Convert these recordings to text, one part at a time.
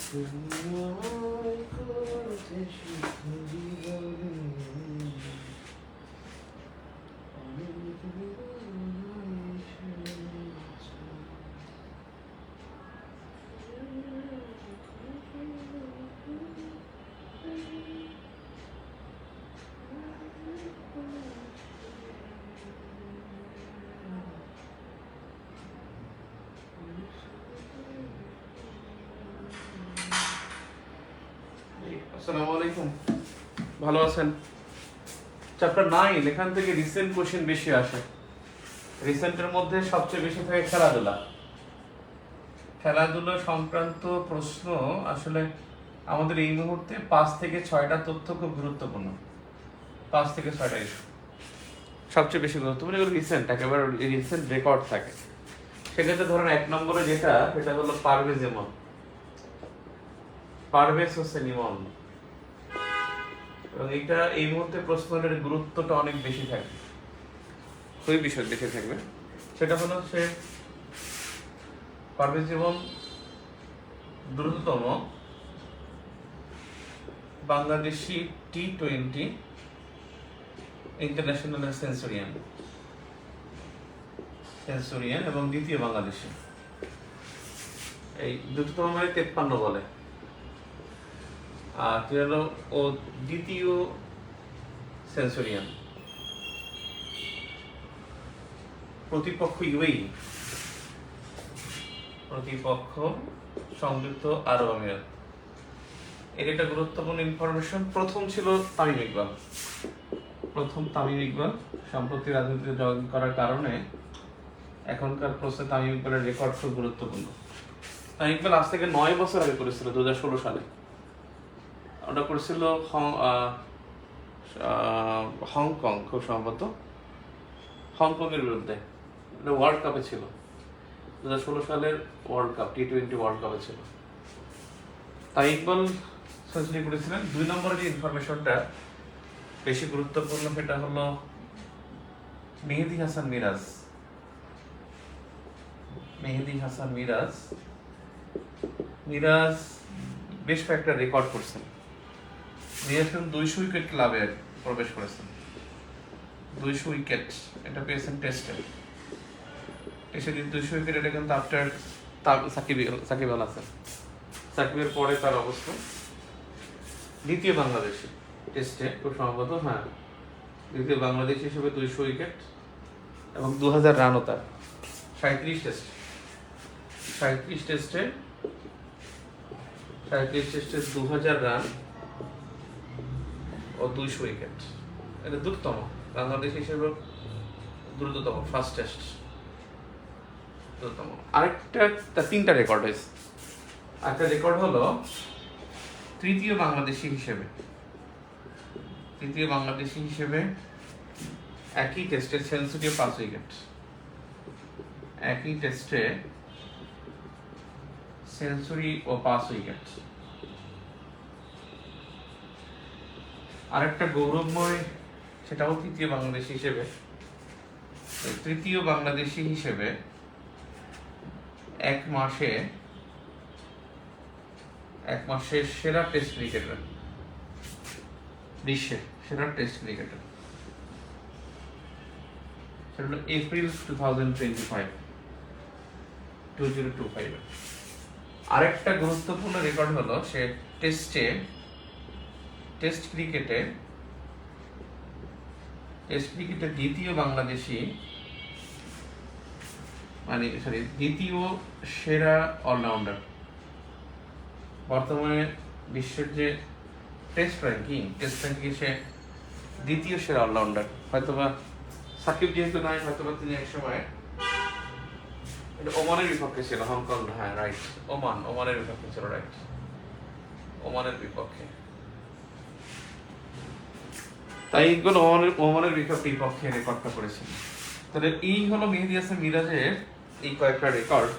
তুমি আমায় করতে শুধু জীবনে অনেক আসসালামু আলাইকুম, ভালো আছেন? চ্যাপ্টার 9 এখান থেকে রিসেন্ট কোশ্চেন বেশি আসে। রিসেন্টের মধ্যে সবচেয়ে বেশি থাকে খেলাধুলা। খেলাধুলা সংক্রান্ত প্রশ্ন আসলে আমাদের এই মুহূর্তে 5 থেকে 6টা তথ্য খুব গুরুত্বপূর্ণ। 5 থেকে 6টা ইস্যু সবচেয়ে বেশি গুরুত্বপূর্ণ, এগুলো রিসেন্ট একেবারে রিসেন্ট রেকর্ড থাকে। সেক্ষেত্রে ধরেন 1 নম্বরে যেটা হলো পারভেজ ইমন। পারভেজ হোসেন ইমন, এবং এটা এই মুহূর্তে প্রশ্নের গুরুত্বটা অনেক বেশি থাকে, খুবই বিষয় বেশি থাকবে। সেটা হলো সে পারভেজ ইমন দ্রুততম বাংলাদেশি T20 ইন্টারন্যাশনাল সেঞ্চুরিয়ান এবং দ্বিতীয় বাংলাদেশি। এই দ্রুততম মানে 53 বলে, আর হলো ও দ্বিতীয় সেঞ্চুরিয়ান। প্রতিপক্ষ ইউএই, প্রতিপক্ষ সংযুক্ত আরব আমিরাত। এর একটা গুরুত্বপূর্ণ ইনফরমেশন। প্রথম ছিল তামিম ইকবাল। সম্প্রতি রাজনীতিতে জয়েন করার কারণে এখনকার প্রশ্নে তামিম ইকবালের রেকর্ড খুব গুরুত্বপূর্ণ। তামিম ইকবাল আজ থেকে 9 বছর আগে করেছিল, 2016 সালে। ওটা করেছিল হংকং, খুব সম্ভবত হংকংয়ের বিরুদ্ধে। এটা ওয়ার্ল্ড কাপে ছিল, 2016 সালের ওয়ার্ল্ড কাপ, T20 ওয়ার্ল্ড কাপে ছিল। তাই ইকবাল সেঞ্চুরি করেছিলেন। 2 নম্বরে যে ইনফরমেশনটা বেশি গুরুত্বপূর্ণ সেটা হলো মেহেদী হাসান মিরাজ বেশ কয়েকটা রেকর্ড করছেন। মিরাজ 200 উইকেট ক্লাবে প্রবেশ করেছেন। 200 উইকেট এটা পেয়েছেন টেস্টে। এসে 200 উইকেট, এটা কিন্তু আফটার সাকিব আল হাসান। সাকিবের পরে তার অবস্থা। দ্বিতীয় বাংলাদেশি টেস্টে, খুব সম্ভবত দ্বিতীয় বাংলাদেশি হিসেবে 200 উইকেট এবং 2000 রানও তার। 37 টেস্টে 2000 রান ও 200 উইকেট। এটা দ্রুততম বাংলাদেশ হিসেবে, দ্রুততম ফার্স্ট টেস্ট, দ্রুততম। আরেকটা 3টা রেকর্ড হয়েছে। একটা রেকর্ড হলো তৃতীয় বাংলাদেশি হিসেবে একই টেস্টে সেঞ্চুরি ও 5 উইকেট। একই টেস্টে সেঞ্চুরি ও 5 উইকেট। আরেকটা গৌরবময়, সেটাও তৃতীয় বাংলাদেশি হিসেবে 1 মাসে সেরা টেস্ট ক্রিকেটার, বিশ্বের সেরা টেস্ট ক্রিকেটার। সেটা হলো এপ্রিল 2025। আরেকটা গুরুত্বপূর্ণ রেকর্ড হলো সে টেস্ট ক্রিকেটে দ্বিতীয় বাংলাদেশি, দ্বিতীয় সেরা অলরাউন্ডার। বর্তমানে বিশ্বের যে টেস্ট র্যাঙ্কিং সে দ্বিতীয় সেরা অলরাউন্ডার। হয়তোবা সাকিব যেহেতু নাই, হয়তোবা তিনি একসময় ওমানের বিপক্ষে ছিল, হংকং, রাইট, ওমানের বিপক্ষে ছিল, রাইট, ওমানের বিপক্ষে। তাই এগুলো ওমানের বিপক্ষে রেকর্ডটা করেছিল। তাহলে এই হলো মেহেদী হাসান মিরাজের এই কয়েকটা রেকর্ড।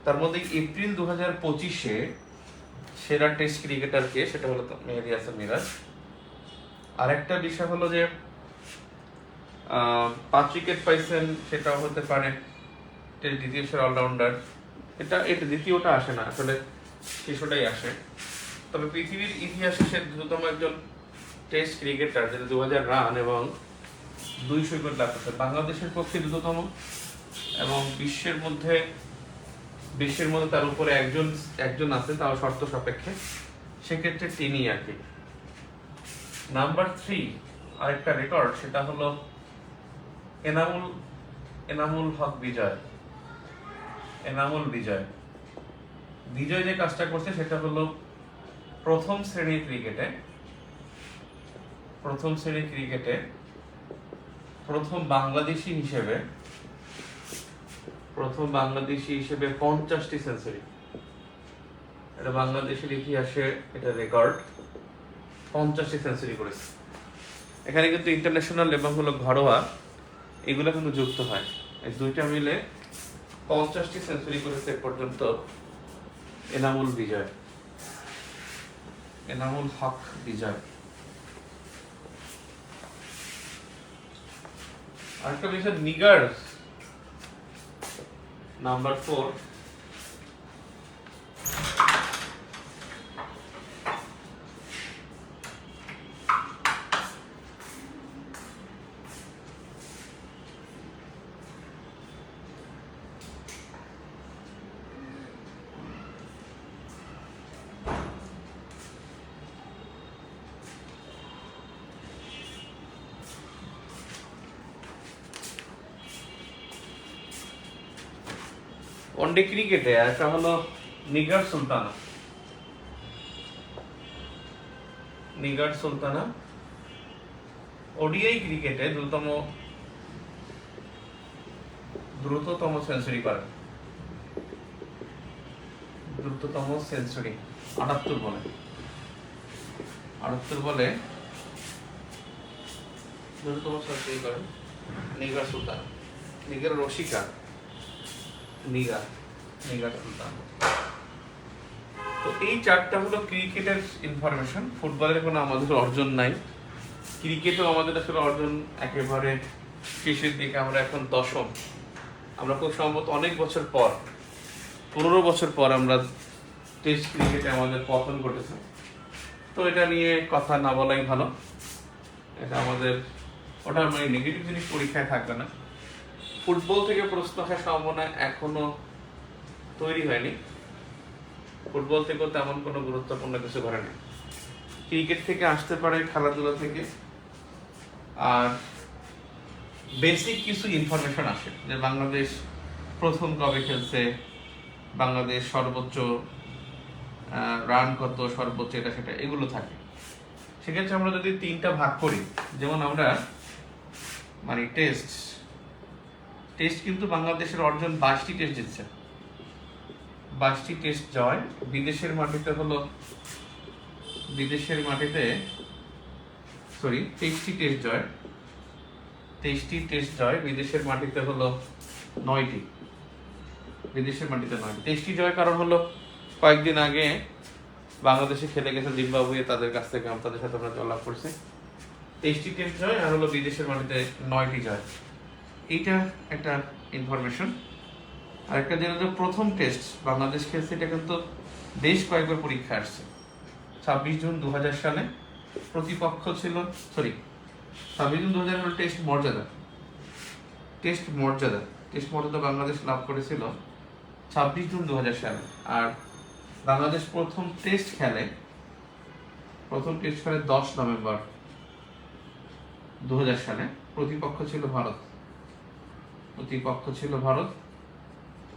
তার মধ্যে এপ্রিল 2025-এ সেরা টেস্ট ক্রিকেটারকে, সেটা হলো মেহেদী হাসান মিরাজ। আরেকটা বিষয় হলো যে 5 উইকেট পাইছেন, সেটাও হতে পারে দ্বিতীয় সেরা অলরাউন্ডার। এটা দ্বিতীয়টা আসে না আসলে, শিশুটাই আসে। তবে পৃথিবীর ইতিহাসে সে দ্রুততম একজন টেস্ট ক্রিকেটার, যেটা 2000 রান এবং 200 উইকেট লাভ করছে। বাংলাদেশের পক্ষে দ্রুততম, এবং বিশ্বের মধ্যে তার উপরে একজন আছে, তাও শর্ত সাপেক্ষে, সেক্ষেত্রে তিনি আর কি। নাম্বার 3 আরেকটা রেকর্ড, সেটা হলো এনামুল হক বিজয়। বিজয় যে কাজটা করছে সেটা হলো প্রথম শ্রেণীর ক্রিকেটে প্রথম বাংলাদেশি হিসেবে 50টি সেঞ্চুরি। এটা বাংলাদেশের ইতিহাসে এটা রেকর্ড, 50টি সেঞ্চুরি করেছে। এখানে কিন্তু ইন্টারন্যাশনাল এবং হলো ঘরোয়া এগুলো কিন্তু যুক্ত হয়, এই দুইটা মিলে 50টি সেঞ্চুরি করেছে এ পর্যন্ত এনামুল হক বিজয়। আরেকটা বিষয় নিগার, নাম্বার 4। ওয়ানডে ক্রিকেটে একটা হলো নিগার সুলতানা। ওডিআই ক্রিকেটে দ্রুততম সেঞ্চুরি করেন, 78 বলে দ্রুততম সেঞ্চুরি করেন নিগার সুলতানা। নিগার রশিকা, নিগার সুলতান। তো এই চারটা হলো ক্রিকেটের ইনফরমেশন। ফুটবলের কোনো আমাদের অর্জন নাই, ক্রিকেটও আমাদের আসলে অর্জন একেবারে শেষের দিকে। আমরা এখন 10ম, আমরা খুব সম্ভবত অনেক বছর পর, 15 বছর পর আমরা টেস্ট ক্রিকেটে আমাদের পতন ঘটেছে। তো এটা নিয়ে কথা না বলাই ভালো, এটা আমাদের ওটা মানে নেগেটিভ জিনিস পরীক্ষায় থাকবে না। ফুটবল থেকে প্রশ্ন আসার সম্ভাবনা এখনো তৈরি হয়নি, ফুটবল থেকেও তেমন কোনো গুরুত্বপূর্ণ কিছু ঘটেনি। ক্রিকেট থেকে আসতে পারে, খেলাধুলা থেকে, আর বেসিক কিছু ইনফরমেশন আসে যে বাংলাদেশ প্রথম কবে খেলছে, বাংলাদেশ সর্বোচ্চ রান কত, সর্বোচ্চ এটা সেটা, এগুলো থাকে। সেক্ষেত্রে আমরা যদি 3টা ভাগ করি, যেমন আমরা মানে টেস্ট কিন্তু বাংলাদেশের অর্জন 22টি টেস্ট জিতছে, 22টি টেস্ট জয়। বিদেশের মাটিতে 23টি টেস্ট জয়, 23টি টেস্ট জয়। বিদেশের মাটিতে 9টি, 23টি জয়। কারণ কয়েকদিন আগে বাংলাদেশে খেলে গেছে জিম্বাবুয়ে, তাদের কাছ থেকে তাদের সাথে আমরা জয়লাভ করছি। 23টি টেস্ট জয়, আর বিদেশের মাটিতে 9টি জয়। এইটা একটা ইনফরমেশন। আর একটা যেটা প্রথম টেস্ট বাংলাদেশ খেলছে, এটা কিন্তু বেশ কয়েকবার পরীক্ষা আসছে। 26 জুন 2000 সালে প্রতিপক্ষ ছিল 26 জুন 2000 হল টেস্ট মর্যাদা বাংলাদেশ লাভ করেছিল 26 জুন 2000 সালে। আর বাংলাদেশ প্রথম টেস্ট খেলে 10 নভেম্বর 2000 সালে। প্রতিপক্ষ ছিল ভারত।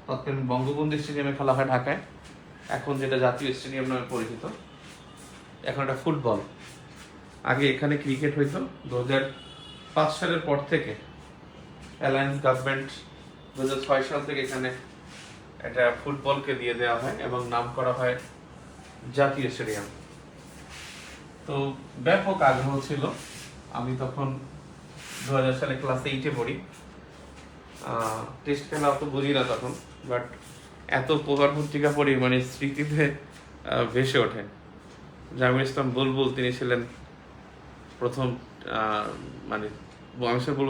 তৎকালীন বঙ্গবন্ধু স্টেডিয়ামে খেলা হয় ঢাকায়, এখন যেটা জাতীয় স্টেডিয়াম নামে পরিচিত। এখন এটা ফুটবল, আগে এখানে ক্রিকেট হইতো। 2005 সালের পর থেকে অ্যালায়েন্স গভর্নমেন্ট 2006 সাল থেকে এখানে এটা ফুটবলকে দিয়ে দেওয়া হয় এবং নাম করা হয় জাতীয় স্টেডিয়াম। তো ব্যাপক আগ্রহ ছিল। আমি তখন 2000 সালে ক্লাস 8-এ পড়ি। টেস্ট খেলা অত বুঝি না তখন, বাট এত পেপার পত্রিকা পড়ি মানে স্মৃতিতে ভেসে ওঠে। জামিল ইসলাম বুলবুল তিনি ছিলেন প্রথম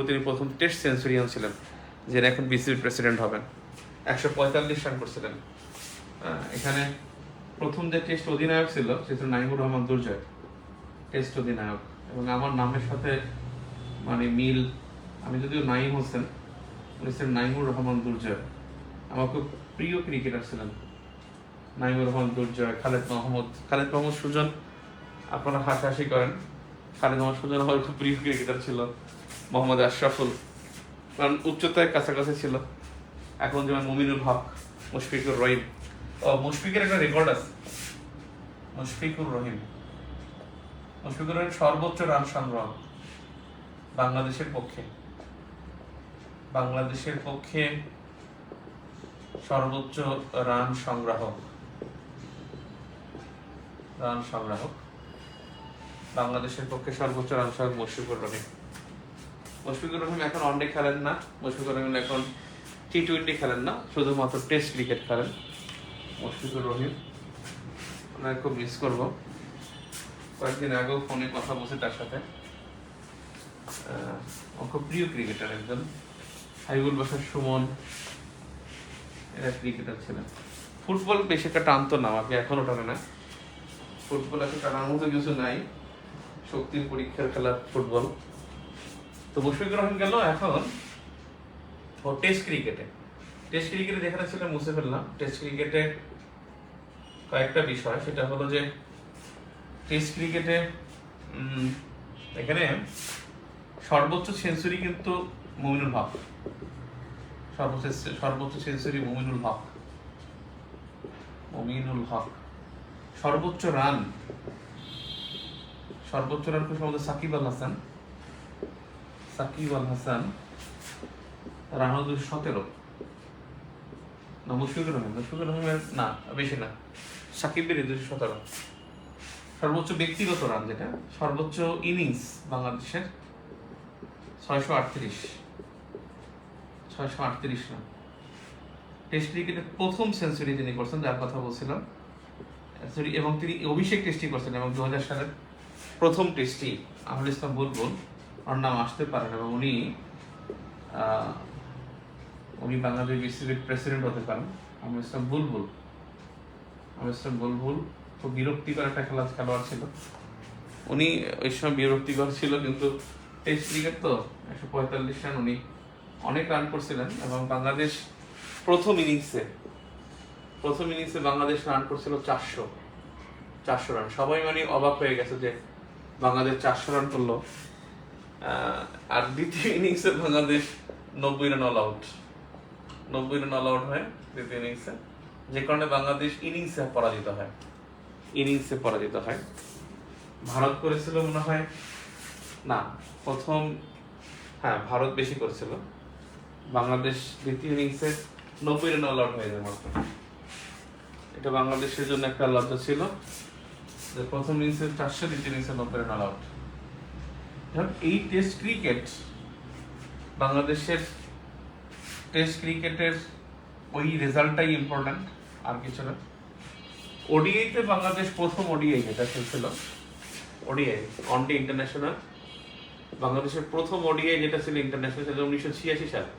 তিনি প্রথম টেস্ট সেঞ্চুরিয়ান ছিলেন, যিনি এখন বিসিবির প্রেসিডেন্ট হবেন। 145 রান করছিলেন। এখানে প্রথম যে টেস্ট অধিনায়ক ছিল সে ছিল নাইমুর রহমান দুর্জয়, টেস্ট অধিনায়ক। এবং আমার নামের সাথে মানে মিল, আমি যদিও নাইম হোসেন, উনি ছিলেন নাইমুর রহমান দুর্জয়। আমার খুব প্রিয় ক্রিকেটার ছিলেন নাইমুর রহমান দুর্জয়। খালেদ মাহমুদ সুজন, আপনারা হাসাহাসি করেন, খালেদ মাহমুদ সুজন আমার খুব প্রিয় ক্রিকেটার ছিল। মোহাম্মদ আশরাফুল, কারণ উচ্চতায় কাছাকাছি ছিল। এখন যেমন মুমিনুল হক, মুশফিকুর রহিম। মুশফিকের একটা রেকর্ড আছে, মুশফিকুর রহিম সর্বোচ্চ রান সংগ্রহ বাংলাদেশের পক্ষে সর্বোচ্চ রান সংগ্রাহক বাংলাদেশের পক্ষে সর্বোচ্চ রান সংগ্রাহক মুশফিকুর রহিম এখন ওয়ানডে খেলেন না, মুশফিকুর রহিম এখন টি-20 খেলেন না, শুধুমাত্র টেস্ট ক্রিকেট খেলেন। মুশফিকুর রহিম ওনাকে খুব মিস করবো। কয়েকদিন আগেও ফোনে কথা বলছি তার সাথে। খুব প্রিয় ক্রিকেটার একজন। হাবিবুল বাশার সুমন এরা ক্রিকেটার ছিলেন। ফুটবল বেশি একটা টানতো না আমাকে, এখনো টানে না। ফুটবল একটা টানার মতো কিছু নাই, শক্তির পরীক্ষার খেলা ফুটবল। তো মুশফিকুর রহিম গেল এখন টেস্ট ক্রিকেটে যেখানে ছিল মুছে ফেললাম। টেস্ট ক্রিকেটে কয়েকটা বিষয়, সেটা হলো যে টেস্ট ক্রিকেটে এখানে সর্বোচ্চ সেঞ্চুরি কিন্তু মুমিনুল হক, সর্বোচ্চ সেঞ্চুরি মুমিনুল হক। সর্বোচ্চ রান সম্ভবত সাকিব আল হাসান রান 217 না, মুশফিকুর রহিমের না, বেশি না, সাকিবের 217। সর্বোচ্চ ব্যক্তিগত রান যেটা, সর্বোচ্চ ইনিংস বাংলাদেশের 638 রান। টেস্ট ক্রিকেটের প্রথম সেঞ্চুরি তিনি করছেন, যার কথা বলছিলাম, এবং তিনি অভিষেক টেস্টই করছেন। এবং 2000 সালের প্রথম টেস্টই আহমদ ইসলাম বুলবুল, ওর নাম আসতে পারেন, এবং উনি বাংলাদেশ বিসিবির প্রেসিডেন্ট হতে পারেন। আহমদ ইসলাম বুলবুল খুব বিরক্তিকর একটা খেলোয়াড় ছিল। উনি ওই সময় বিরক্তিকর ছিল, কিন্তু টেস্ট ক্রিকেট তো 145 রান, উনি অনেক রান করছিলেন। এবং বাংলাদেশ প্রথম ইনিংসে বাংলাদেশ রান করছিল 400 রান। সবাই মানে অবাক হয়ে গেছে যে বাংলাদেশ 400 রান করলো। আর দ্বিতীয় ইনিংসে বাংলাদেশ 90 রান অল আউট হয় দ্বিতীয় ইনিংসে, যে কারণে বাংলাদেশ ইনিংসে পরাজিত হয়। ভারত করেছিল মনে হয় না, ভারত বেশি করেছিল। বাংলাদেশ দ্বিতীয় ইনিংসে 90 রান অল আউট হয়ে যায় মাত্র। এটা বাংলাদেশের জন্য একটা লজ্জা ছিল যে প্রথম ইনিংসে 400, দ্বিতীয় ইনিংসে 90 রান অল আউট। এই টেস্ট ক্রিকেট, বাংলাদেশের টেস্ট ক্রিকেটের ওই রেজাল্টটাই ইম্পর্টেন্ট, আর কিছু না। ওডিআইতে বাংলাদেশ প্রথম ওডিআই যেটা খেলছিল, ওডিআই ওয়ানডে ইন্টারন্যাশনাল, বাংলাদেশের প্রথম ওডিআই যেটা ছিল ইন্টারন্যাশনাল, সেটা 1986 সালে।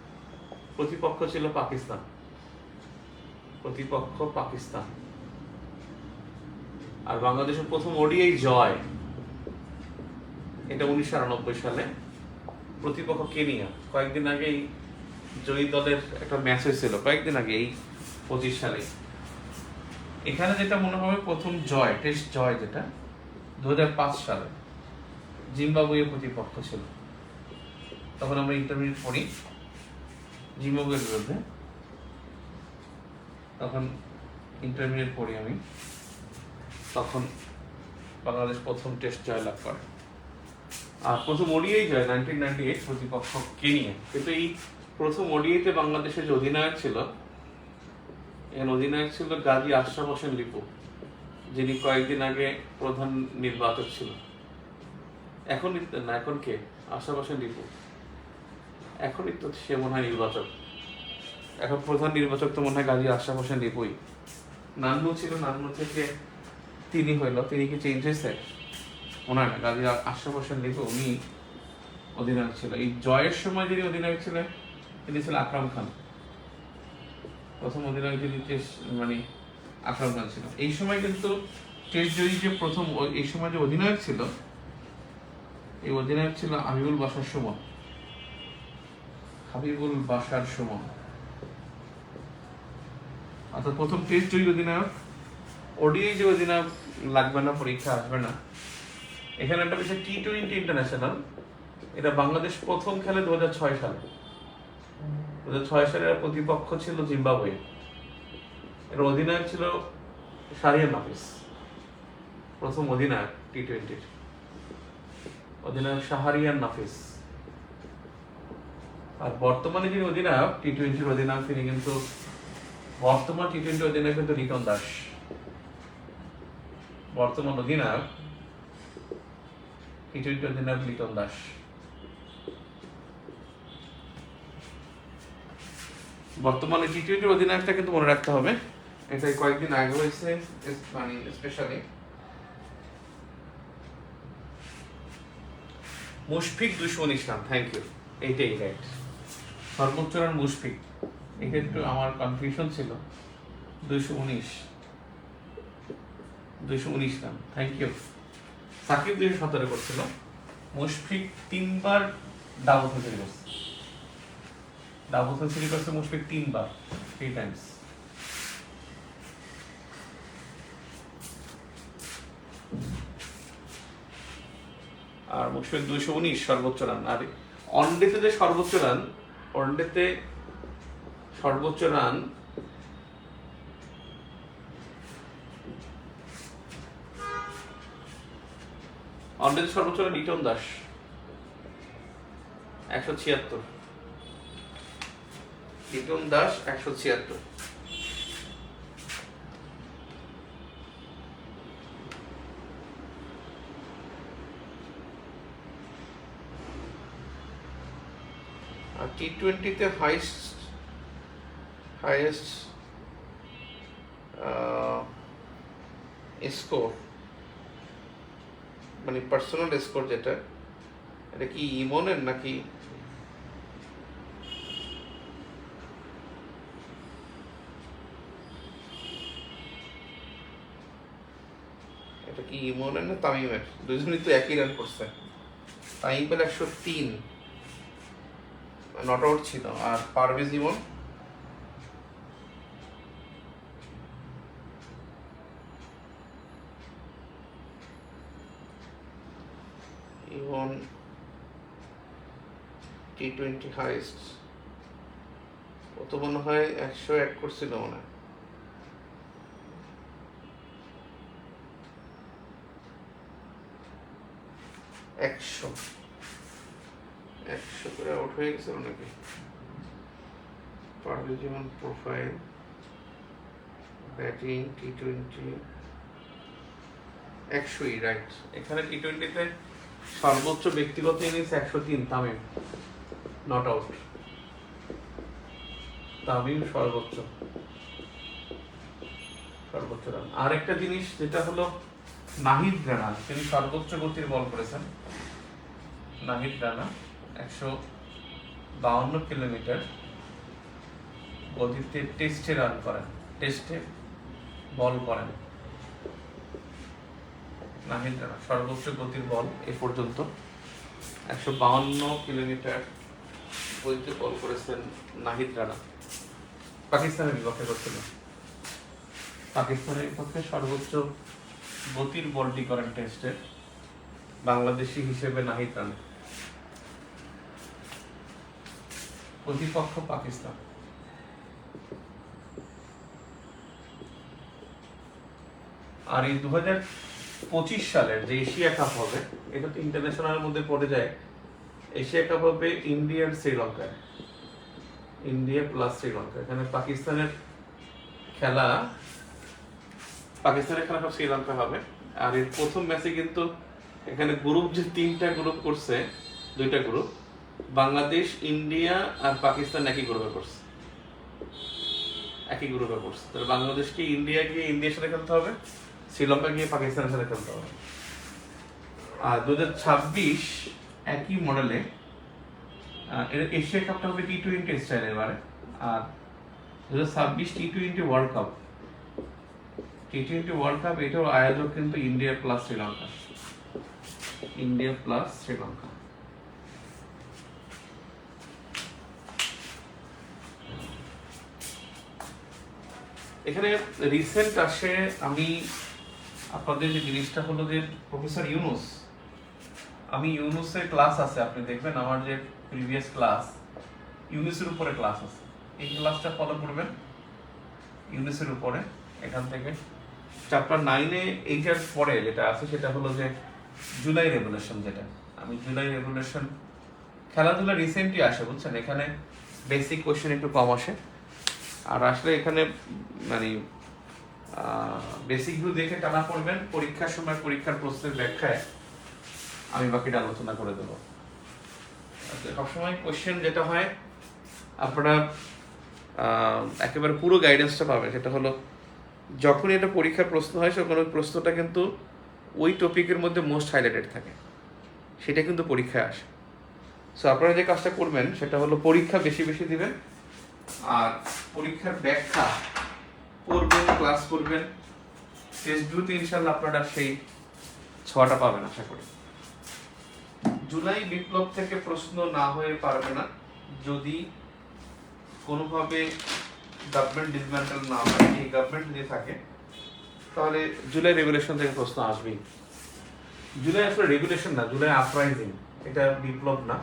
প্রতিপক্ষ ছিল পাকিস্তান। আর বাংলাদেশের প্রথম ওডিআই জয় এটা 1998 সালে, প্রতিপক্ষ কেনিয়া। কয়েকদিন আগেই জয়ী দলের একটা ম্যাচ হয়েছিল, কয়েকদিন আগে, এই 25 সালে। এখানে যেটা মনে হবে প্রথম টেস্ট জয় যেটা 2005 সালে জিম্বাবুয়ে প্রতিপক্ষ ছিল। তখন আমরা ইন্টারমিডিয়েট পড়ি, জিম্বাবুয়ের বিরুদ্ধে। তখন ইন্টারমিডিয়েট পড়ি আমি, তখন বাংলাদেশ প্রথম টেস্ট জয় লাভ করে। আর প্রথম ওডিআই জয় 1998, প্রতিপক্ষ কেনিয়া। কিন্তু এই প্রথম ওডিআইতে বাংলাদেশের যে অধিনায়ক ছিল, গাজী আশরাফ হোসেন লিপু, যিনি কয়েকদিন আগে প্রধান নির্বাচক ছিল। এখন কে? আশরাফ হোসেন লিপু এখনই তো সে মনে হয় নির্বাচক। এখন প্রধান নির্বাচক তো মনে হয় গাজী আশরাফ হোসেন লিপুই। নান্নু ছিল, নান্নু থেকে তিনি কি চেঞ্জ হয়েছে মনে হয় না। গাজী আশরাফ হোসেন লিপু উনি অধিনায়ক ছিল। এই জয়ের সময় যিনি অধিনায়ক ছিলেন তিনি ছিলেন আকরাম খান। প্রথম অধিনায়ক যিনি আকরাম খান ছিল। এই সময় কিন্তু টেস্ট জয়ী যে প্রথম এই সময় যে অধিনায়ক ছিল, এই অধিনায়ক ছিল হাবিবুল বাশার সুমন। হাবিবুল বাশার সুমন অর্থাৎ প্রথম টেস্ট জয়ী অধিনায়ক। ওডিআই যে অধিনায়ক লাগবে না, পরীক্ষা আসবে না। এখানে একটা বিষয় টি-20 ইন্টারন্যাশনাল, এটা বাংলাদেশ প্রথম খেলে 2006 সালে। 2006 সালের প্রতিপক্ষ ছিল জিম্বাবুয়ে। এর অধিনায়ক ছিল শাহরিয়ার নাফিস, প্রথম অধিনায়ক টি-20-র অধিনায়ক শাহরিয়ার নাফিস। আর বর্তমানে যিনি অধিনায়ক টি-20-র অধিনায়ক, তিনি কিন্তু বর্তমান টি-20 অধিনায়ক কিন্তু লিটন দাস। বর্তমান অধিনায়ক টি-20 অধিনায়ক লিটন দাস। বর্তমানে টি-20 অধিনায়কটা কিন্তু মনে রাখতে হবে, এটা কয়েকদিন আগে হয়েছে, মানে specially Mushfiq 219 run. Thank you, এইটাই রাইট, সর্বোচ্চ রান মুশফিক। এটা একটু আমার কনফিউশন ছিল, 219 রান। Thank you. সাকিব 217 করছিল, মুশফিক 3 বার ডাবল সেঞ্চুরি করছে। ডাবল সেঞ্চুরি করছে মুশফিক 3 বার, 3 টাইমস। আর মুশফিক 219 সর্বোচ্চ রান। আর ওয়ানডেতে যে সর্বোচ্চ রান, ওয়ানডেতে সর্বোচ্চ রান লিটন দাস 176। লিটন দাস 176। আর টি-20-তে হাইয়েস্ট স্কোর, মানে পার্সোনাল স্কোর যেটা, এটা কি ইমনের নাকি এটা কি ইমনের না তামিমের? দুজনই তো একই রান করছে। তামিম পেল 103, নট আউট ছিল। আর পারভেজ ইমন টি-20 হাইস্ট ও তো মনে হয় 101 করছিল মনে হয়। একশো করে আউট হয়ে গেছিল নাকি? পারভেজ ইমন প্রোফাইল ব্যাটিং টি-20 100ই রাইট। এখানে টি-20-তে সর্বোচ্চ ব্যক্তিগত innings 103, Tamim not out. Tamim সর্বোচ্চ রান। আর একটা জিনিস যেটা হলো নাহিদ রানা, তিনি সর্বোচ্চ গতির বল করেছেন। নাহিদ রানা 152 কিলোমিটার গতিতে টেস্টে রান করেন, টেস্টে বল করেন। নাহিদ রানা সর্বোচ্চ গতির বল এ পর্যন্ত 152 কিলোমিটার গতিতে বল করেছেন নাহিদ রানা। পাকিস্তানের বিপক্ষে করছিল, পাকিস্তানের বিপক্ষে সর্বোচ্চ গতির বলটি করেন টেস্টে বাংলাদেশি হিসেবে নাহিদ রানা। প্রতিপক্ষ পাকিস্তান। আর এই 2025 সালের যে এশিয়া কাপ হবে, এটা তো ইন্টারন্যাশনালের মধ্যে পড়ে যায়। এশিয়া কাপ হবে ইন্ডিয়া আর শ্রীলঙ্কায়, ইন্ডিয়া প্লাস শ্রীলঙ্কা। এখানে পাকিস্তানের খেলা সব শ্রীলঙ্কা হবে। আর এর প্রথম ম্যাচে কিন্তু এখানে গ্রুপ যে 3টা গ্রুপ করছে, 2টা গ্রুপ, বাংলাদেশ, ইন্ডিয়া আর পাকিস্তান একই গ্রুপে করছে। তাহলে বাংলাদেশকে ইন্ডিয়ার সাথে খেলতে হবে, শ্রীলঙ্কা গিয়ে পাকিস্তানের সাথে খেলতে হবে। আর 2026 একই মডেলে এশিয়া কাপটা হবে টি-20 স্টাইল এবারে। আর 2026 টি-20 ওয়ার্ল্ড কাপ টি-20 ওয়ার্ল্ড কাপ এটাও আয়োজক কিন্তু India plus Sri Lanka. India plus Sri Lanka. এখানে রিসেন্ট আসে আমি আপনাদের যে জিনিসটা হলো যে প্রফেসর ইউনুস, আমি ইউনুসের ক্লাস আছে আপনি দেখবেন আমার যে প্রিভিয়াস ক্লাস ইউনুসের উপরে ক্লাস আছে, এই ক্লাসটা ফলো করবেন ইউনুসের উপরে। এখান থেকে চ্যাপ্টার 9-এ এইটার পরে যেটা আছে সেটা হলো যে জুলাই রেভলিউশন, যেটা আমি জুলাই রেভলিউশন খেলাধুলা রিসেন্টলি আসে বুঝছেন, এখানে বেসিক কোশ্চেন একটু কম আসে। আর আসলে এখানে মানে বেসিকগুলো দেখে টানা পড়বেন, পরীক্ষার সময় পরীক্ষার প্রশ্নের ব্যাখ্যায় আমি বাকিটা আলোচনা করে দেবো। সবসময় কোশ্চেন যেটা হয় আপনারা একেবারে পুরো গাইডেন্সটা পাবেন, সেটা হলো যখন এটা পরীক্ষার প্রশ্ন হয় তখন ওই প্রশ্নটা কিন্তু ওই টপিকের মধ্যে মোস্ট হাইলাইটেড থাকে, সেটা কিন্তু পরীক্ষায় আসে। সো আপনারা যে কাজটা করবেন সেটা হলো পরীক্ষা বেশি বেশি দিবেন, আর পরীক্ষার ব্যাখ্যা পড়বেন, ক্লাস করবেন। টেস্টগুলোতে ইনশাল্লাহ আপনারা সেই 6টা পাবেন আশা করি। জুলাই বিপ্লব থেকে প্রশ্ন না হয়ে পারবে না যদি কোনোভাবে গভর্নমেন্ট ডিসম্যান্টেল না হয়, এই গভর্নমেন্ট যদি থাকে তাহলে জুলাই রেগুলেশন থেকে প্রশ্ন আসবেই। জুলাই আসলে রেগুলেশন না, জুলাই আপরাইজিং, এটা বিপ্লব না,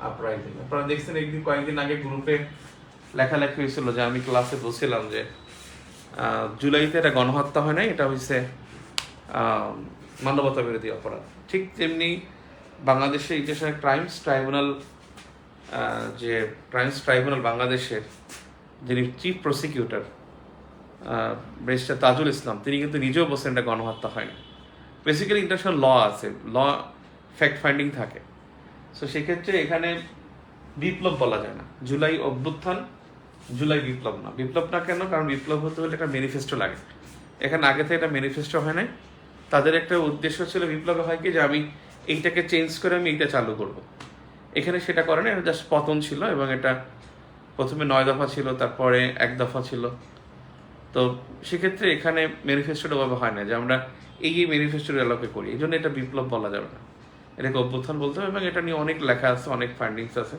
আপরাইজিং। আপনারা দেখছেন একদিন কয়েকদিন আগে গ্রুপে লেখালেখি হয়েছিল যে আমি ক্লাসে বলছিলাম যে জুলাইতে এটা গণহত্যা হয় নাই, এটা হচ্ছে মানবতা বিরোধী অপরাধ। ঠিক তেমনি বাংলাদেশের ইন্টারন্যাশনাল ক্রাইমস ট্রাইব্যুনাল, যে ক্রাইমস ট্রাইব্যুনাল বাংলাদেশের যিনি chief prosecutor barrister Tajul Islam, তিনি কিন্তু নিজেও বলছেন এটা গণহত্যা হয় না। বেসিক্যালি ইন্টারন্যাশনাল ল আছে, ল ফ্যাক্ট ফাইন্ডিং থাকে। সো সেক্ষেত্রে এখানে বিপ্লব বলা যায় না, জুলাই অভ্যুত্থান, জুলাই বিপ্লব না। বিপ্লব না কেন? কারণ বিপ্লব হতে হলে একটা ম্যানিফেস্টো লাগে, এখানে আগে থেকে একটা ম্যানিফেস্টো হয় নাই। তাদের একটা উদ্দেশ্য ছিল বিপ্লবে হয় কি যে আমি এইটাকে চেঞ্জ করে আমি এইটা চালু করব। এখানে সেটা করে না, এটা জাস্ট পতন ছিল, এবং এটা প্রথমে 9 দফা ছিল, তারপরে 1 দফা ছিল। তো সেক্ষেত্রে এখানে ম্যানিফেস্টোটা ওভাবে হয় না যে আমরা এই ম্যানিফেস্টোর আলোকে করি, এই জন্য এটা বিপ্লব বলা যাবে না, এটাকে অভ্যুত্থান বলতে হবে। এবং এটা নিয়ে অনেক লেখা আছে, অনেক ফাইন্ডিংস আছে।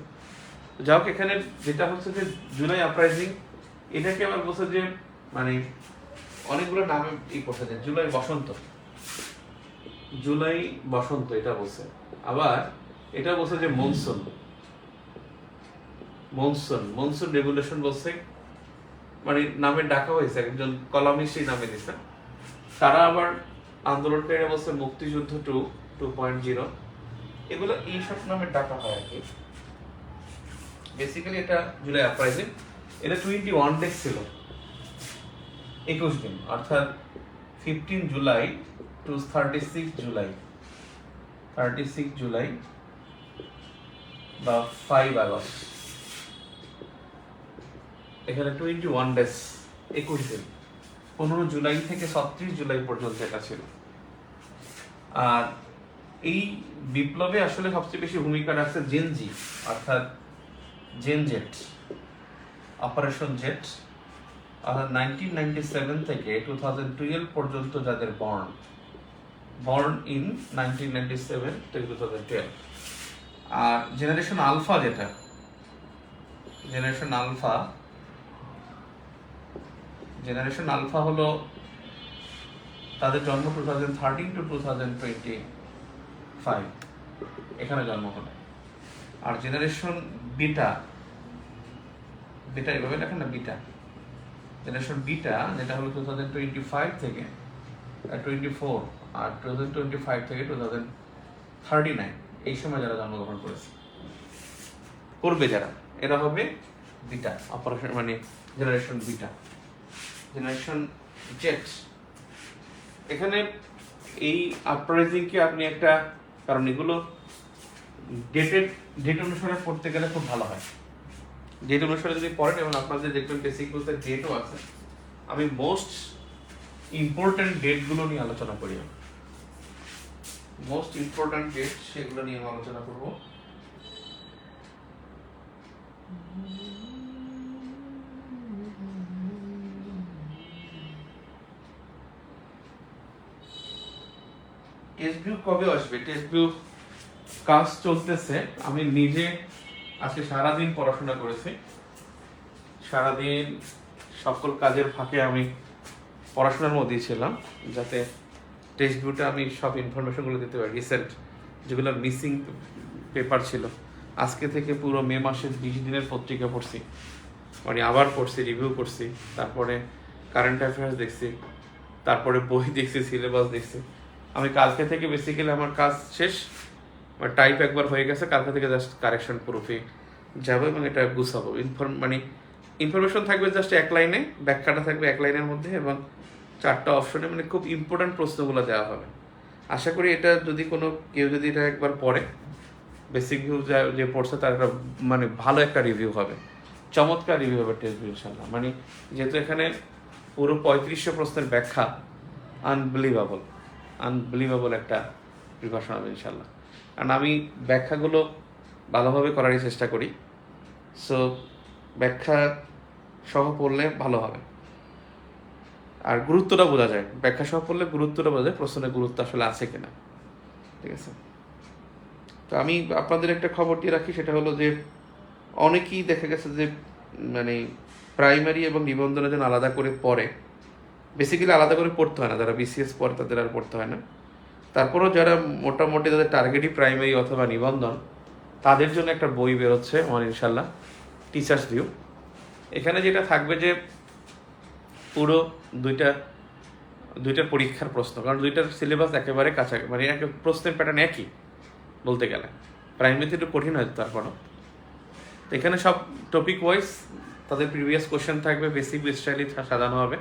যাই হোক, এখানে যেটা হচ্ছে যে জুলাই আপরাইজিং, এটাকে আবার বলছে যে মানে অনেকগুলো নামে করতে যায়, জুলাই বসন্ত, জুলাই বসন্ত এটা বলছে। আবার এটা বলছে যে মনসুন, মনসুন মনসুন রেগুলেশন বলছে, মানে নামে ডাকা হয়েছে, একজন কলামিস্ট এই নামে দিচ্ছে। তারা আবার আন্দোলনকারীরা বলছে মুক্তিযুদ্ধ 2.0, এগুলো এইসব নামে ডাকা হয় আর কি। বেসিক্যালি এটা জুলাই আপরাইজিং, এটা 21 ডেজ ছিল, 21 দিন, অর্থাৎ 15 জুলাই টু 36 জুলাই, 36 জুলাই বা 5 আগস্ট, এখানে 21 ডেজ, 21 দিন, 15 জুলাই থেকে 36 জুলাই পর্যন্ত এটা ছিল। আর এই বিপ্লবে আসলে সবচেয়ে বেশি ভূমিকা রাখছে জেনজি, অর্থাৎ জেন জেট, অপারেশন জেট, অর্থাৎ 1997 থেকে 2012 পর্যন্ত যাদের বর্ন ইন 1997 থেকে 2012। আর জেনারেশন আলফা, যেটা জেনারেশন আলফা হলো তাদের জন্ম 2013 টু 2025, এখানে জন্ম হলো। আর জেনারেশন বিটা এভাবে লেখেন না, বিটা, জেনারেশন বিটা যেটা হলো 2025 থেকে 24, আর 2025 থেকে 2039, এই সময় যারা জন্মগ্রহণ করবে যারা, এরা হবে বিটা অপারেশন, মানে জেনারেশন বিটা। জেনারেশন জেট, এখানে এই আপরাইজিং কি আপনি একটা, কারণ এগুলো ডেট অনুসারে পড়তে গেলে খুব ভালো হয়। ডেট অনুসারে যদি পড়েন, এবং আপনাদের দেখবেন বেসিক বলতে ডেটও আছে, আমি মোস্ট ইম্পর্টেন্ট ডেটগুলো নিয়ে আলোচনা করি, মোস্ট ইম্পর্টেন্ট ডেট সেগুলো নিয়ে আলোচনা করব। টেস্ট ভিউ কবে আসবে? টেস্ট ভিউ কাজ চলতেছে। আমি নিজে আজকে সারাদিন পড়াশোনা করেছি, সারাদিন সকল কাজের ফাঁকে আমি পড়াশোনার মধ্যেই ছিলাম, যাতে টেক্সট বুকটা আমি সব ইনফরমেশনগুলো দিতে পারি। রিসেন্ট যেগুলো মিসিং পেপার ছিল, আজকে থেকে পুরো মে মাসের 20 দিনের পত্রিকা পড়ছি, মানে আবার পড়ছি, রিভিউ করছি, তারপরে কারেন্ট অ্যাফেয়ার্স দেখছি, তারপরে বই দেখছি, সিলেবাস দেখছি। আমি কালকে থেকে বেসিক্যালি আমার কাজ শেষ, আমার টাইপ একবার হয়ে গেছে, কালকে থেকে জাস্ট কারেকশন প্রুফে যাবো এবং এটা গুছাবো। মানে ইনফরমেশন থাকবে জাস্ট এক লাইনে, ব্যাখ্যাটা থাকবে এক লাইনের মধ্যে এবং 4টা অপশনে মানে খুব ইম্পর্ট্যান্ট প্রশ্নগুলো দেওয়া হবে। আশা করি এটা যদি কেউ যদি এটা একবার পড়ে, বেসিক ভিউ যে পড়ছে তার একটা মানে ভালো একটা রিভিউ হবে, চমৎকার রিভিউ হবে টেস্ট ভিউ ইনশাল্লাহ। মানে যেহেতু এখানে পুরো 3500 প্রশ্নের ব্যাখ্যা, আনবিলিভেবল একটা প্রিপারেশন হবে ইনশাল্লাহ। কারণ আমি ব্যাখ্যাগুলো ভালোভাবে করারই চেষ্টা করি, সো ব্যাখ্যা সহ পড়লে ভালো হবে আর গুরুত্বটা বোঝা যায়। ব্যাখ্যা সহ পড়লে গুরুত্বটা বোঝা যায়, প্রশ্নের গুরুত্ব আসলে আছে কিনা। ঠিক আছে, তো আমি আপনাদের একটা খবর দিয়ে রাখি, সেটা হলো যে অনেকেই দেখা গেছে যে মানে প্রাইমারি এবং নিবন্ধনের জন্য আলাদা করে পড়ে, বেসিক্যালি আলাদা করে পড়তে হয় না, যারা বিসিএস পড়ে তাদের আর পড়তে হয় না। তারপরেও যারা মোটামুটি তাদের টার্গেটই প্রাইমারি অথবা নিবন্ধন, তাদের জন্য একটা বই বেরোচ্ছে আমার ইনশাল্লাহ, টিচার্স ভিউ। এখানে যেটা থাকবে যে পুরো দুইটার পরীক্ষার প্রশ্ন, কারণ দুইটার সিলেবাস একেবারে কাছাকাছি, মানে প্রশ্নের প্যাটার্ন একই বলতে গেলে। প্রাইমারিতে একটু কঠিন হয়তো তারপরও। তো এখানে সব টপিক ওয়াইজ তাদের প্রিভিয়াস কোশ্চেন থাকবে, বেসিক স্টাইলি সাজানো হবে,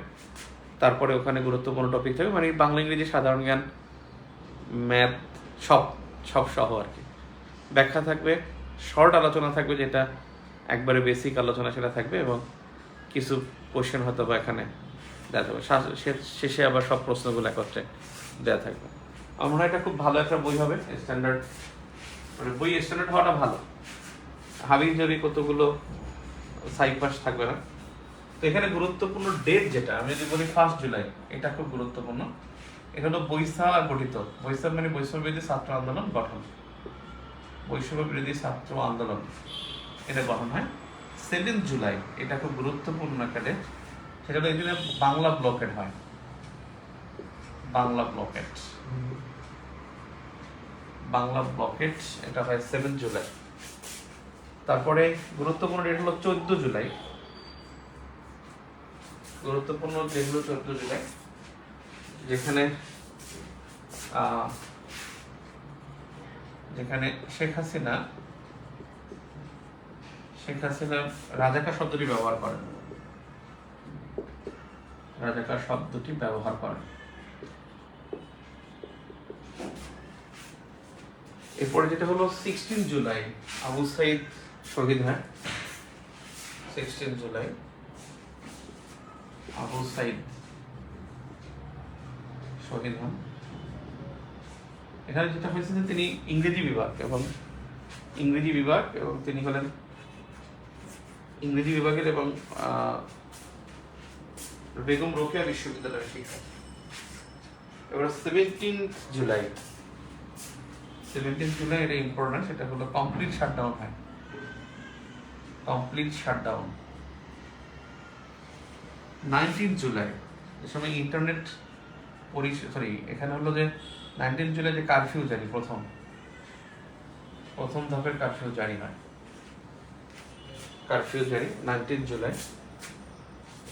তারপরে ওখানে গুরুত্বপূর্ণ টপিক থাকবে, মানে বাংলা ইংরেজি সাধারণ জ্ঞান, ম্যাথ, সব সহ আর কি। ব্যাখ্যা থাকবে, শর্ট আলোচনা থাকবে, যেটা একবারে বেসিক আলোচনা সেটা থাকবে, এবং কিছু কোশ্চেন হয়তো বা এখানে দেওয়া থাকবে, শেষে আবার সব প্রশ্নগুলো একত্রে দেওয়া থাকবে। আমার মনে হয় এটা খুব ভালো একটা বই হবে, স্ট্যান্ডার্ড, মানে বই স্ট্যান্ডার্ড হওয়াটা ভালো। হাবি জাবি কতগুলো সাইপাস থাকবে না। তো এখানে গুরুত্বপূর্ণ ডেট যেটা আমি যদি বলি 1 জুলাই, এটা খুব গুরুত্বপূর্ণ। এটা হলো বৈশা গঠিত, বৈশা মানে বৈষম্য বিরোধী ছাত্র আন্দোলন গঠন, বৈষম্য বিরোধী ছাত্র আন্দোলন এটা গঠন হয় 7 জুলাই। এটা খুব গুরুত্বপূর্ণ একটা ডেট, সেটা হলো এই দিনে বাংলা ব্লকেট হয়, বাংলা ব্লকেট এটা হয় 7 জুলাই। তারপরে গুরুত্বপূর্ণ ডেট হলো 14 জুলাই, গুরুত্বপূর্ণ যেগুলো 14 জুলাই, যেখানে শেখ হাসিনা রাজাকার শব্দটি ব্যবহার করেন, এরপরে যেটা হলো 16 জুলাই, আবু সাইদ শহীদ হয়। 16 জুলাই আবু সাইদ শহীদ হন। এখানে যেটা হয়েছে যে তিনি ইংরেজি বিভাগ এবং তিনি হলেন ইংরেজি বিভাগের এবং বেগম রোকেয়া বিশ্ববিদ্যালয়ের শিক্ষক। এবার 17 জুলাই এটা ইম্পর্টেন্ট, সেটা হলো কমপ্লিট শাটডাউন হয়, 19 জুলাই এ সময় ইন্টারনেট এখানে হলো যে 19 জুলাই যে কারফিউ জারি, প্রথম ধাপের কারফিউ জারি হয়, 19 জুলাই।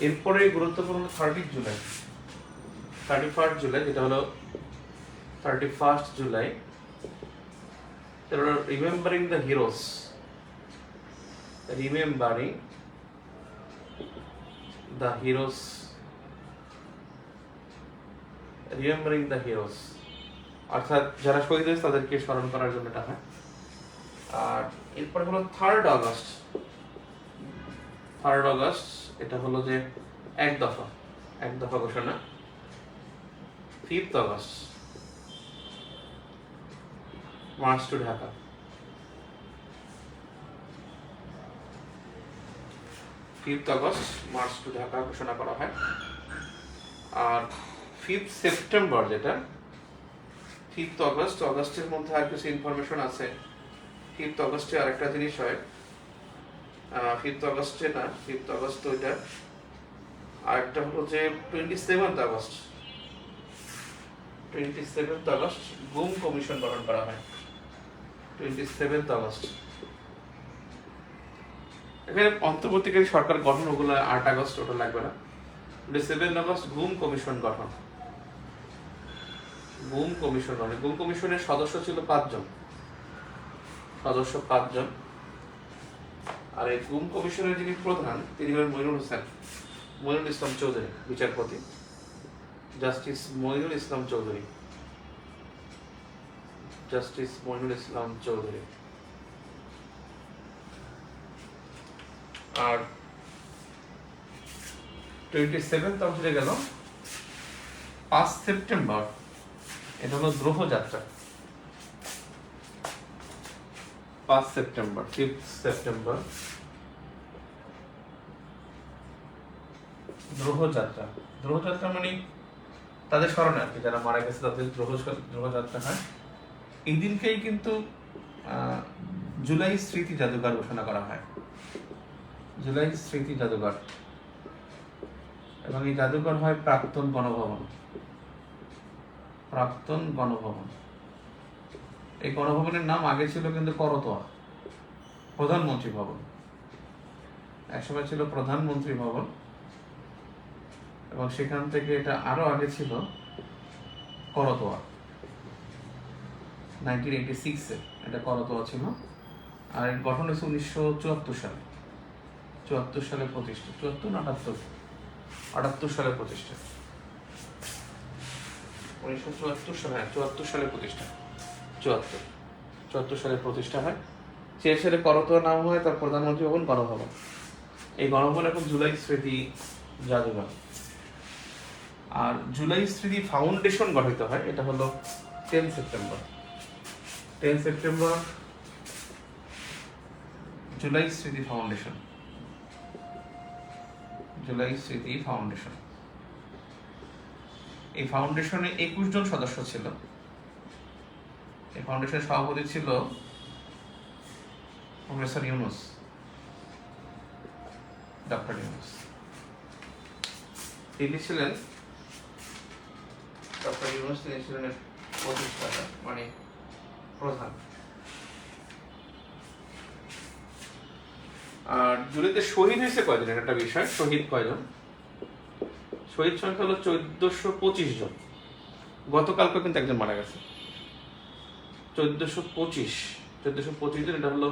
এরপরে গুরুত্বপূর্ণ 31 জুলাই, যেটা হলো 31 জুলাই, রিমেম্বারিং দ্য হিরোজ, অর্থাৎ যারা শহীদ হয়েছে তাদেরকে স্মরণ করার জন্য এটা হয়। আর এরপরে হলো 3rd আগস্ট, এটা হলো যে এক দফা ঘোষণা। 5th August march to Dhaka, 5th August march to Dhaka ঘোষণা করা হয়। আর 5th সেপ্টেম্বর যেটা 5th অগস্ট, অগস্টের মধ্যে আর কিছু ইনফরমেশন আছে। 5th অগস্টে আরেকটা জিনিস হয়, 5th অগস্টে না, 5th অগস্ট ওইটা, আরেকটা হলো যে 27th অগস্ট, 27th অগস্ট গুম কমিশন গঠন করা হয়। 27th অগস্ট এখানে অন্তর্বর্তীকালীন সরকার গঠন, ওগুলো 8 আগস্ট, ওটা লাগবে না। 27 আগস্ট গুম কমিশন গঠন। গুম কমিশন গঠন, গুম কমিশনের সদস্য ছিল 5 জন, সদস্য 5 জন। আর এই গুম কমিশনের যিনি প্রধান তিনি হলেন মইনুল ইসলাম চৌধুরী, বিচারপতি জাস্টিস মইনুল ইসলাম চৌধুরী, জাস্টিস মইনুল ইসলাম চৌধুরী। আর 27 অগস্টে গেল 5 সেপ্টেম্বর, এটা হলো গ্রহযাত্রা। 5 সেপ্টেম্বর, 5th সেপ্টেম্বর গ্রহযাত্রা। গ্রহযাত্রা মানে তাদের স্মরণে আর কি, যারা মারা গেছে তাদের গ্রহযাত্রা হয়। এই দিনকেই কিন্তু জুলাই স্মৃতি জাদুঘর ঘোষণা করা হয়, জুলাই স্মৃতি জাদুঘর। এবং এই জাদুঘর হয় প্রাক্তন গণভবন, প্রাক্তন গণভবন। এই গণভবনের নাম আগে ছিল কিন্তু করতোয়া, প্রধানমন্ত্রী ভবন। একসময় ছিল প্রধানমন্ত্রী ভবন, এবং সেখান থেকে এটা আরো আগে ছিল করতোয়া। 1986-এ এটা করতোয়া ছিল। আর এর গঠন হয়েছে 1974 সালে, 74 সালে প্রতিষ্ঠা, 74 না 78 সালে প্রতিষ্ঠা, 1974 সালে, 74 সালে প্রতিষ্ঠা, 74 সালে প্রতিষ্ঠা হয়। 6 সালে করতোয়া নাম হয়, তার প্রধানমন্ত্রী ভবন গণভবন। এই গণভবন এখন জুলাই স্মৃতি জাদুঘর। আর জুলাই স্মৃতি ফাউন্ডেশন গঠিত হয়, এটা হলো 10 সেপ্টেম্বর। 10 সেপ্টেম্বর জুলাই স্মৃতি ফাউন্ডেশন, জুলাই স্মৃতি ফাউন্ডেশন। এই ফাউন্ডেশনে 21 জন সদস্য ছিল। এই ফাউন্ডেশনের সভাপতি ছিল প্রফেসর ইউনুস, ডক্টর ইউনুস। তিনি ছিলেন, ডক্টর ইউনুস তিনি ছিলেন প্রতিষ্ঠাতা, মানে প্রধান। আর জুলাইতে শহীদ হয়েছে কয়জন, একটা বিষয়, শহীদ কয়জন? শহীদ সংখ্যা হলো 1425 জন। গতকালকে কিন্তু একজন মারা গেছে। 1425 জন, এটা হলো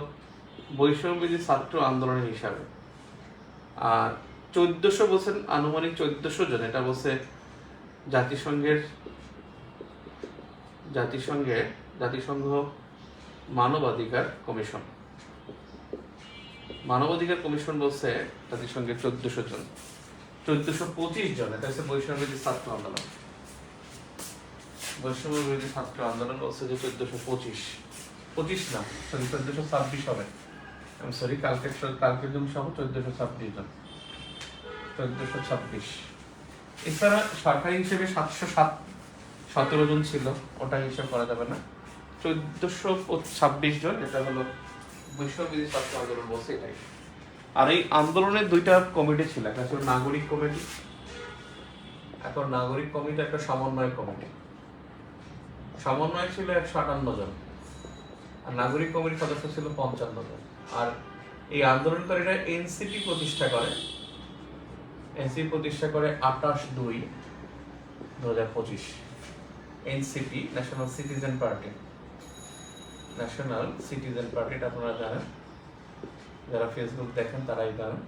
বৈষম্যবিরোধী ছাত্র আন্দোলনের হিসাবে। আর 1400 বলছেন, আনুমানিক 1400 জন, এটা বলছে জাতিসংঘ মানবাধিকার কমিশন। মানবাধিকার কমিশন বলছে জাতিসংঘের 1400 জন। 1425 জন, এটা হচ্ছে বৈষম্যবিরোধী ছাত্র আন্দোলন। বৈষম্যবিরোধী ছাত্র আন্দোলন বলছে যে 1425 না, সরি 1426 হবে। আমি সরি, কালকের জন সহ 1426 জন, 1426। এছাড়া সরকারি হিসেবে 717 জন ছিল, ওটা হিসাব করা যাবে না। 1426 জন, এটা হলো বৈষম্যবিরোধী ছাত্র আন্দোলন বলছে এটাই। আর এই আন্দোলনের 2টা কমিটি ছিল, একটা ছিল নাগরিক কমিটি, এখন নাগরিক কমিটি, একটা সমন্বয় কমিটি। সমন্বয় ছিল 158 জন, আর নাগরিক কমিটির সদস্য ছিল 55 জন। আর এই আন্দোলনকারীরা এনসিপি প্রতিষ্ঠা করে, 28/2/2025। এনসিপি, ন্যাশনাল সিটিজেন পার্টি, এটা আপনারা জানেন, যারা ফেসবুক দেখেন তারাই জানেন।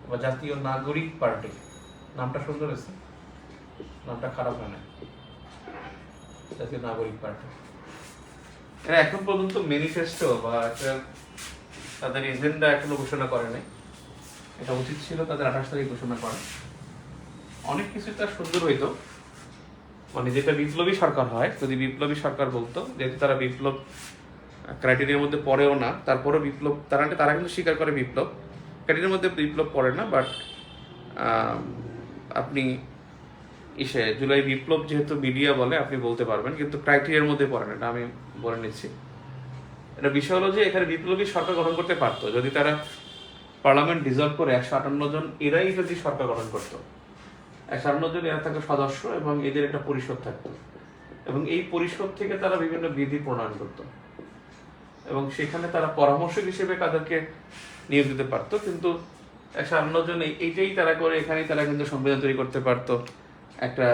বা জাতীয় নাগরিক পার্টি, নামটা সুন্দর হয়েছে, নামটা খারাপ হয় না, জাতীয় নাগরিক পার্টি। এরা এখন পর্যন্ত ম্যানিফেস্টো বা একটা তাদের এজেন্ডা এখনো ঘোষণা করে নাই। এটা উচিত ছিল তাদের 28 তারিখ ঘোষণা করা। অনেক কিছু তার সুন্দর হইতো, মানে যেটা বিপ্লবী সরকার হয়, যদি বিপ্লবী সরকার বলতো, যেহেতু তারা বিপ্লব ক্রাইটেরিয়ার মধ্যে পড়েও না, তারপরে বিপ্লব তারা কিন্তু স্বীকার করে বিপ্লব ক্রাইটেরিয়ার মধ্যে বিপ্লব পড়ে না, বাট আপনি জুলাই বিপ্লব যেহেতু মিডিয়া বলে আপনি বলতে পারবেন, কিন্তু ক্রাইটেরিয়ার মধ্যে পড়ে না, এটা আমি বলে নিচ্ছি। এটা বিষয় হলো যে এখানে বিপ্লবী সরকার গঠন করতে পারতো যদি তারা পার্লামেন্ট ডিজলভ করে 158 জন এরাই যদি সরকার গঠন করতো। 158 জন এরা থাকতো সদস্য এবং এদের একটা পরিষদ থাকতো, এবং এই পরিষদ থেকে তারা বিভিন্ন বিধি প্রণয়ন করতো এবং সেখানে তারা পরামর্শক হিসেবে তাদেরকে নিয়োগ দিতে পারতো। কিন্তু 158 জন এইটাই তারা করে, এখানেই তারা কিন্তু সংবিধান তৈরি করতে পারতো, একটা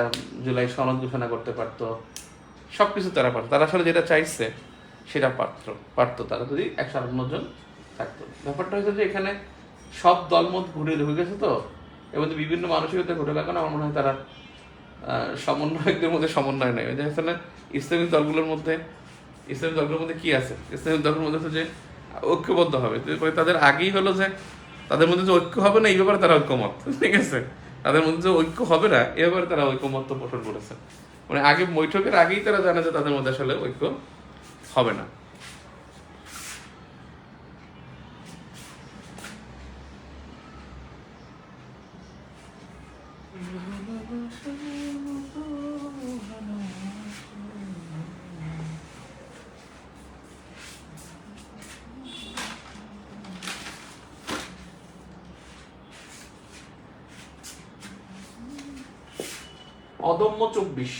জুলাই সনদ ঘোষণা করতে পারতো, সবকিছু তারা পারতো। তারা আসলে যেটা চাইছে সেটা পারতো তারা যদি 158 জন থাকতো। ব্যাপারটা হচ্ছে যে এখানে সব দলমত ঘুরে ঢুকে গেছে তো, এবং বিভিন্ন মানসিকতা ঘুরে লাগানো, আমার মনে হয় তারা সমন্বয়কদের মধ্যে সমন্বয় নেই। আসলে ইসলামিক দলগুলোর মধ্যে কি আছে? ইসলামিক দলগুলোর মধ্যে হচ্ছে যে ঐক্যবদ্ধ হবে, তাদের আগেই হলো যে তাদের মধ্যে যে ঐক্য হবে না এই ব্যাপারে তারা ঐক্যমত, ঠিক আছে? তাদের মধ্যে যে ঐক্য হবে না এ ব্যাপারে তারা ঐক্যমত পোষণ করেছে, মানে আগে বৈঠকের আগেই তারা জানে যে তাদের মধ্যে আসলে ঐক্য হবে না। অদম্য 24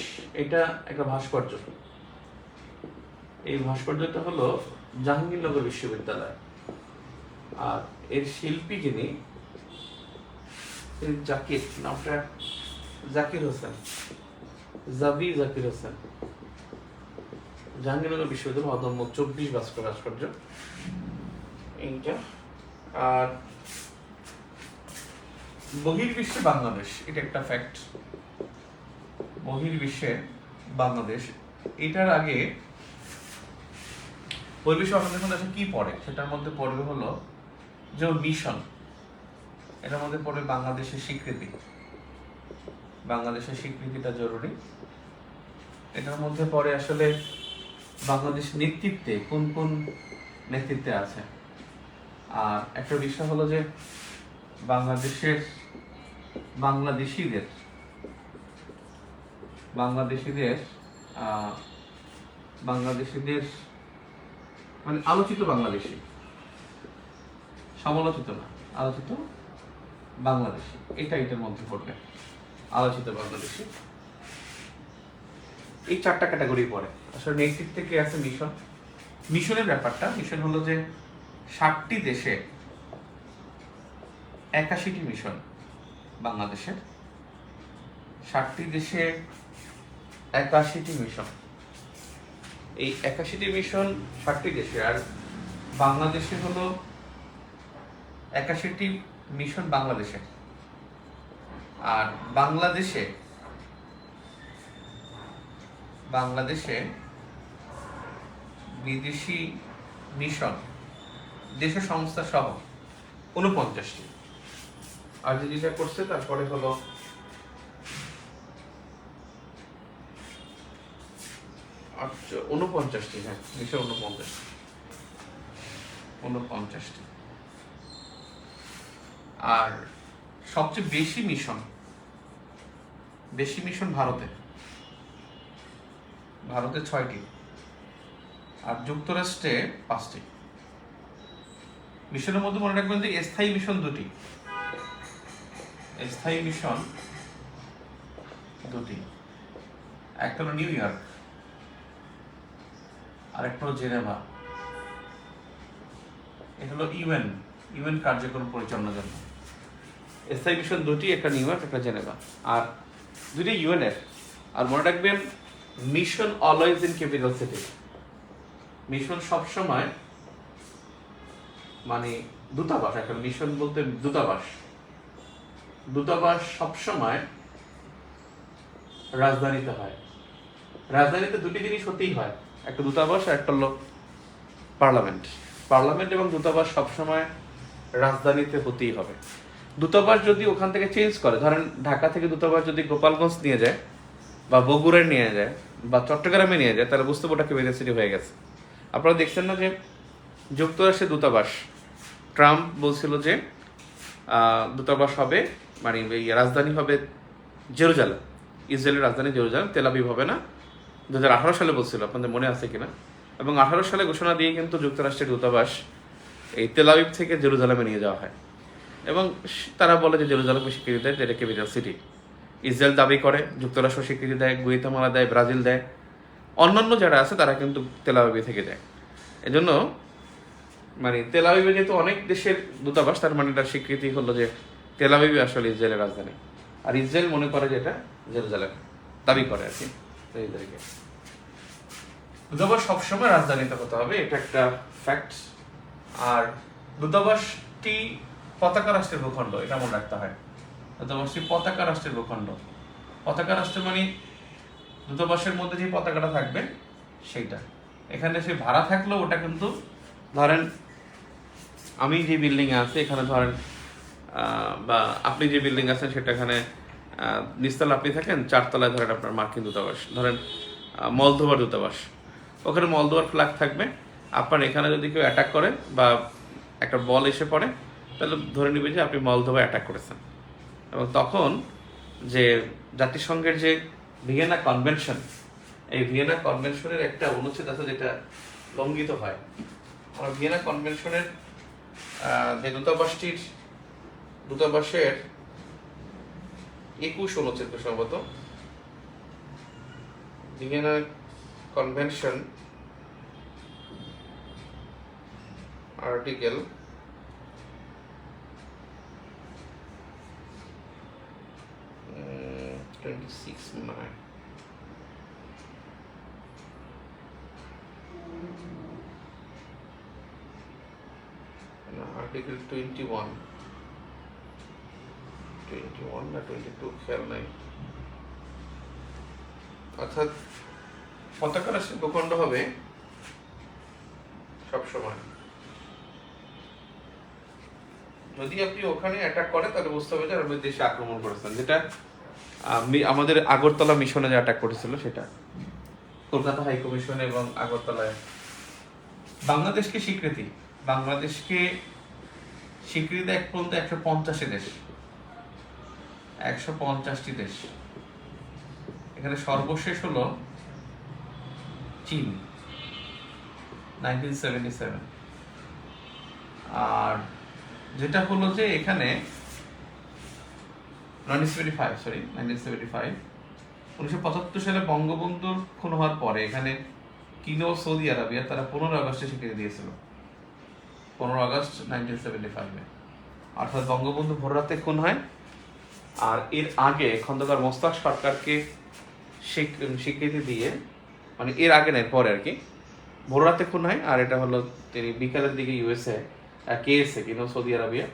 এটা একটা ভাস্কর্য। এই ভাস্কর্যটা হলো জাহাঙ্গীরনগর বিশ্ববিদ্যালয়, আর এর শিল্পী যিনি জাকির, নামটা জাকির হোসেন, জাকির হোসেন। জাহাঙ্গীরনগর বিশ্ববিদ্যালয় অদম্য 24 ভাস্কর্য এইটা। আর বহির্বিশ্বে বাংলাদেশ, এটা একটা ফ্যাক্ট। বহির্বিশ্বে বাংলাদেশ, এটার আগে বহির্বিশ্ব অর্গানাইজেশন দেশে কি পড়ে, সেটার মধ্যে পড়বে হলো যে মিশন, এটার মধ্যে পড়বে বাংলাদেশের স্বীকৃতি, বাংলাদেশের স্বীকৃতিটা জরুরি। এটার মধ্যে পড়ে আসলে বাংলাদেশ নেতৃত্বে কোন কোন নেতৃত্বে আছে। আর একটা বিষয় হলো যে বাংলাদেশিদের মানে আলোচিত বাংলাদেশি, সমালোচিত না, আলোচিত বাংলাদেশি, এটার মধ্যে পড়বে আলোচিত বাংলাদেশি। এই 4টা ক্যাটাগরি পড়ে। আসলে নেতৃত্বে কে আছে? মিশনের ব্যাপারটা, মিশন হলো যে 60টি দেশে 81টি মিশন বাংলাদেশের, 60টি দেশে 81টি মিশন। এই 81টি মিশন 60টি দেশে, আর বাংলাদেশে হলো 81টি মিশন বাংলাদেশে। আর বাংলাদেশে বিদেশি মিশন দেশের সংস্থা সহ 49টি। আর যেটা করছে তারপরে হলো 49টি, হ্যাঁ, 49টি। আর সবচেয়ে বেশি মিশন ভারতে 6টি, আর যুক্তরাষ্ট্রে 5টি। মিশনের মধ্যে মনে রাখবেন যে স্থায়ী মিশন 2টি, একটা হলো নিউ ইয়র্ক আর একটা হলো জেনেভা। এটা হলো ইউএন কার্যক্রম পরিচালনার জন্য স্থায়ী মিশন 2টি, একটা নিউ ইয়র্ক, একটা জেনেভা, আর 2টি ইউএন এর। আর মনে রাখবেন mission always in capital city, mission সবসময় মানে দূতাবাস, একটা মিশন বলতে দূতাবাস সবসময় রাজধানীতে হয়। রাজধানীতে 2টি জিনিস হতেই হয়, একটা দূতাবাস আর একটা হলো পার্লামেন্ট এবং দূতাবাস সবসময় রাজধানীতে হতেই হবে। দূতাবাস যদি ওখান থেকে চেঞ্জ করে, ধরেন ঢাকা থেকে দূতাবাস যদি গোপালগঞ্জ নিয়ে যায় বা বগুড়ায় নিয়ে যায় বা চট্টগ্রামে নিয়ে যায়, তাহলে বুঝতে ওটা ক্যাপিটাল সিটি হয়ে গেছে। আপনারা দেখছেন না যে যুক্তরাষ্ট্রের দূতাবাস, ট্রাম্প বলছিল যে দূতাবাস হবে মানে রাজধানী হবে জেরুজালেম, ইসরায়েলের রাজধানী জেরুজালেম, তেল আবিব হবে না। 2018 সালে বলছিল, আপনাদের মনে আছে কিনা। এবং 18 সালে ঘোষণা দিয়ে কিন্তু যুক্তরাষ্ট্রের দূতাবাস এই তেল আবিব থেকে জেরুজালেমে নিয়ে যাওয়া হয়, এবং তারা বলে যে জেরুজালেমকে স্বীকৃতি দেয়, যেটা ক্যাপিটাল সিটি। ইসরায়েল দাবি করে, যুক্তরাষ্ট্র স্বীকৃতি দেয়, গুয়াতেমালা দেয়, ব্রাজিল দেয়, অন্যান্য যারা আছে তারা কিন্তু তেল আবিবে থেকে যায়। এজন্য মানে তেল আবিবে যেহেতু অনেক দেশের দূতাবাস, তার মানে এটার স্বীকৃতি হলো যে তেল আবিবে আসলে ইসরায়েলের রাজধানী, আর ইসরায়েল মনে করে যে এটা জেরুজালেম, দাবি করে আর কি। এই তারিখে দূতাবাস সবসময় রাজধানীতে হতে হবে, এটা একটা ফ্যাক্ট। আর দূতাবাসটি পতাকা রাষ্ট্রের ভূখণ্ড, এটা মনে রাখতে হয়। দূতাবাসটি পতাকা রাষ্ট্রের ভূখণ্ড। পতাকা রাষ্ট্র মানে দূতাবাসের মধ্যে যে পতাকাটা থাকবে সেইটা। এখানে সে ভাড়া থাকলেও ওটা কিন্তু, ধরেন আমি যে বিল্ডিং এ আছি এখানে, ধরেন বা আপনি যে বিল্ডিং আছেন সেটা এখানে নিচতলা আপনি থাকেন, 4 তলায় ধরেন আপনার মার্কিন দূতাবাস, ধরেন মলদোভার দূতাবাস, ওখানে মলদোভার ফ্ল্যাগ থাকবে। আপনার এখানে যদি কেউ অ্যাটাক করে বা একটা বল এসে পড়ে, তাহলে ধরে নিবে যে আপনি মলদোভা অ্যাটাক করেছেন। এবং তখন যে জাতিসংঘের যে ভিয়েনা কনভেনশন, এই ভিয়েনা কনভেনশনের একটা অনুচ্ছেদ আছে যেটা লঙ্ঘিত হয়। আমরা ভিয়েনা কনভেনশনের যে দূতাবাসের 21 অনুচ্ছেদ সম্ভবত, ভিয়েনা কনভেনশন আর্টিকেল 26 মনে হয়, আর্টিকেল 21 না 22 খেয়াল নাই। অর্থাৎ পতাকা রাষ্ট্রের ভূখণ্ড হবে সবসময়। যদি আপনি ওখানে অ্যাটাক করে তাহলে বুঝতে হবে যে আপনি দেশে আক্রমণ করেছেন, যেটা আমাদের আগরতলা মিশনে যে অ্যাটাক করেছিল সেটা, কলকাতা হাই কমিশন এবং আগরতলায়। বাংলাদেশকে স্বীকৃতি দেয় এক পর্যন্ত 150 দেশ, 150টি দেশ। এখানে সর্বশেষ হলো চীন 1977। আর যেটা হলো যে এখানে 1975 সালে বঙ্গবন্ধুর খুন হওয়ার পরে এখানে চীন ও সৌদি আরবিয়া তারা 15 আগস্টে স্বীকৃতি দিয়েছিল, 15 আগস্ট 1975-এ। অর্থাৎ বঙ্গবন্ধু ভোররাতে খুন হয়, আর এর আগে খন্দকার মোস্তাক সরকারকে স্বীকৃতি দিয়ে, মানে এর আগে নয় পরে আর কি, ভোররাতে খুন হয়। আর এটা হলো তিনি বিকালের দিকে কেএসএ কিংবা সৌদি আরবিয়া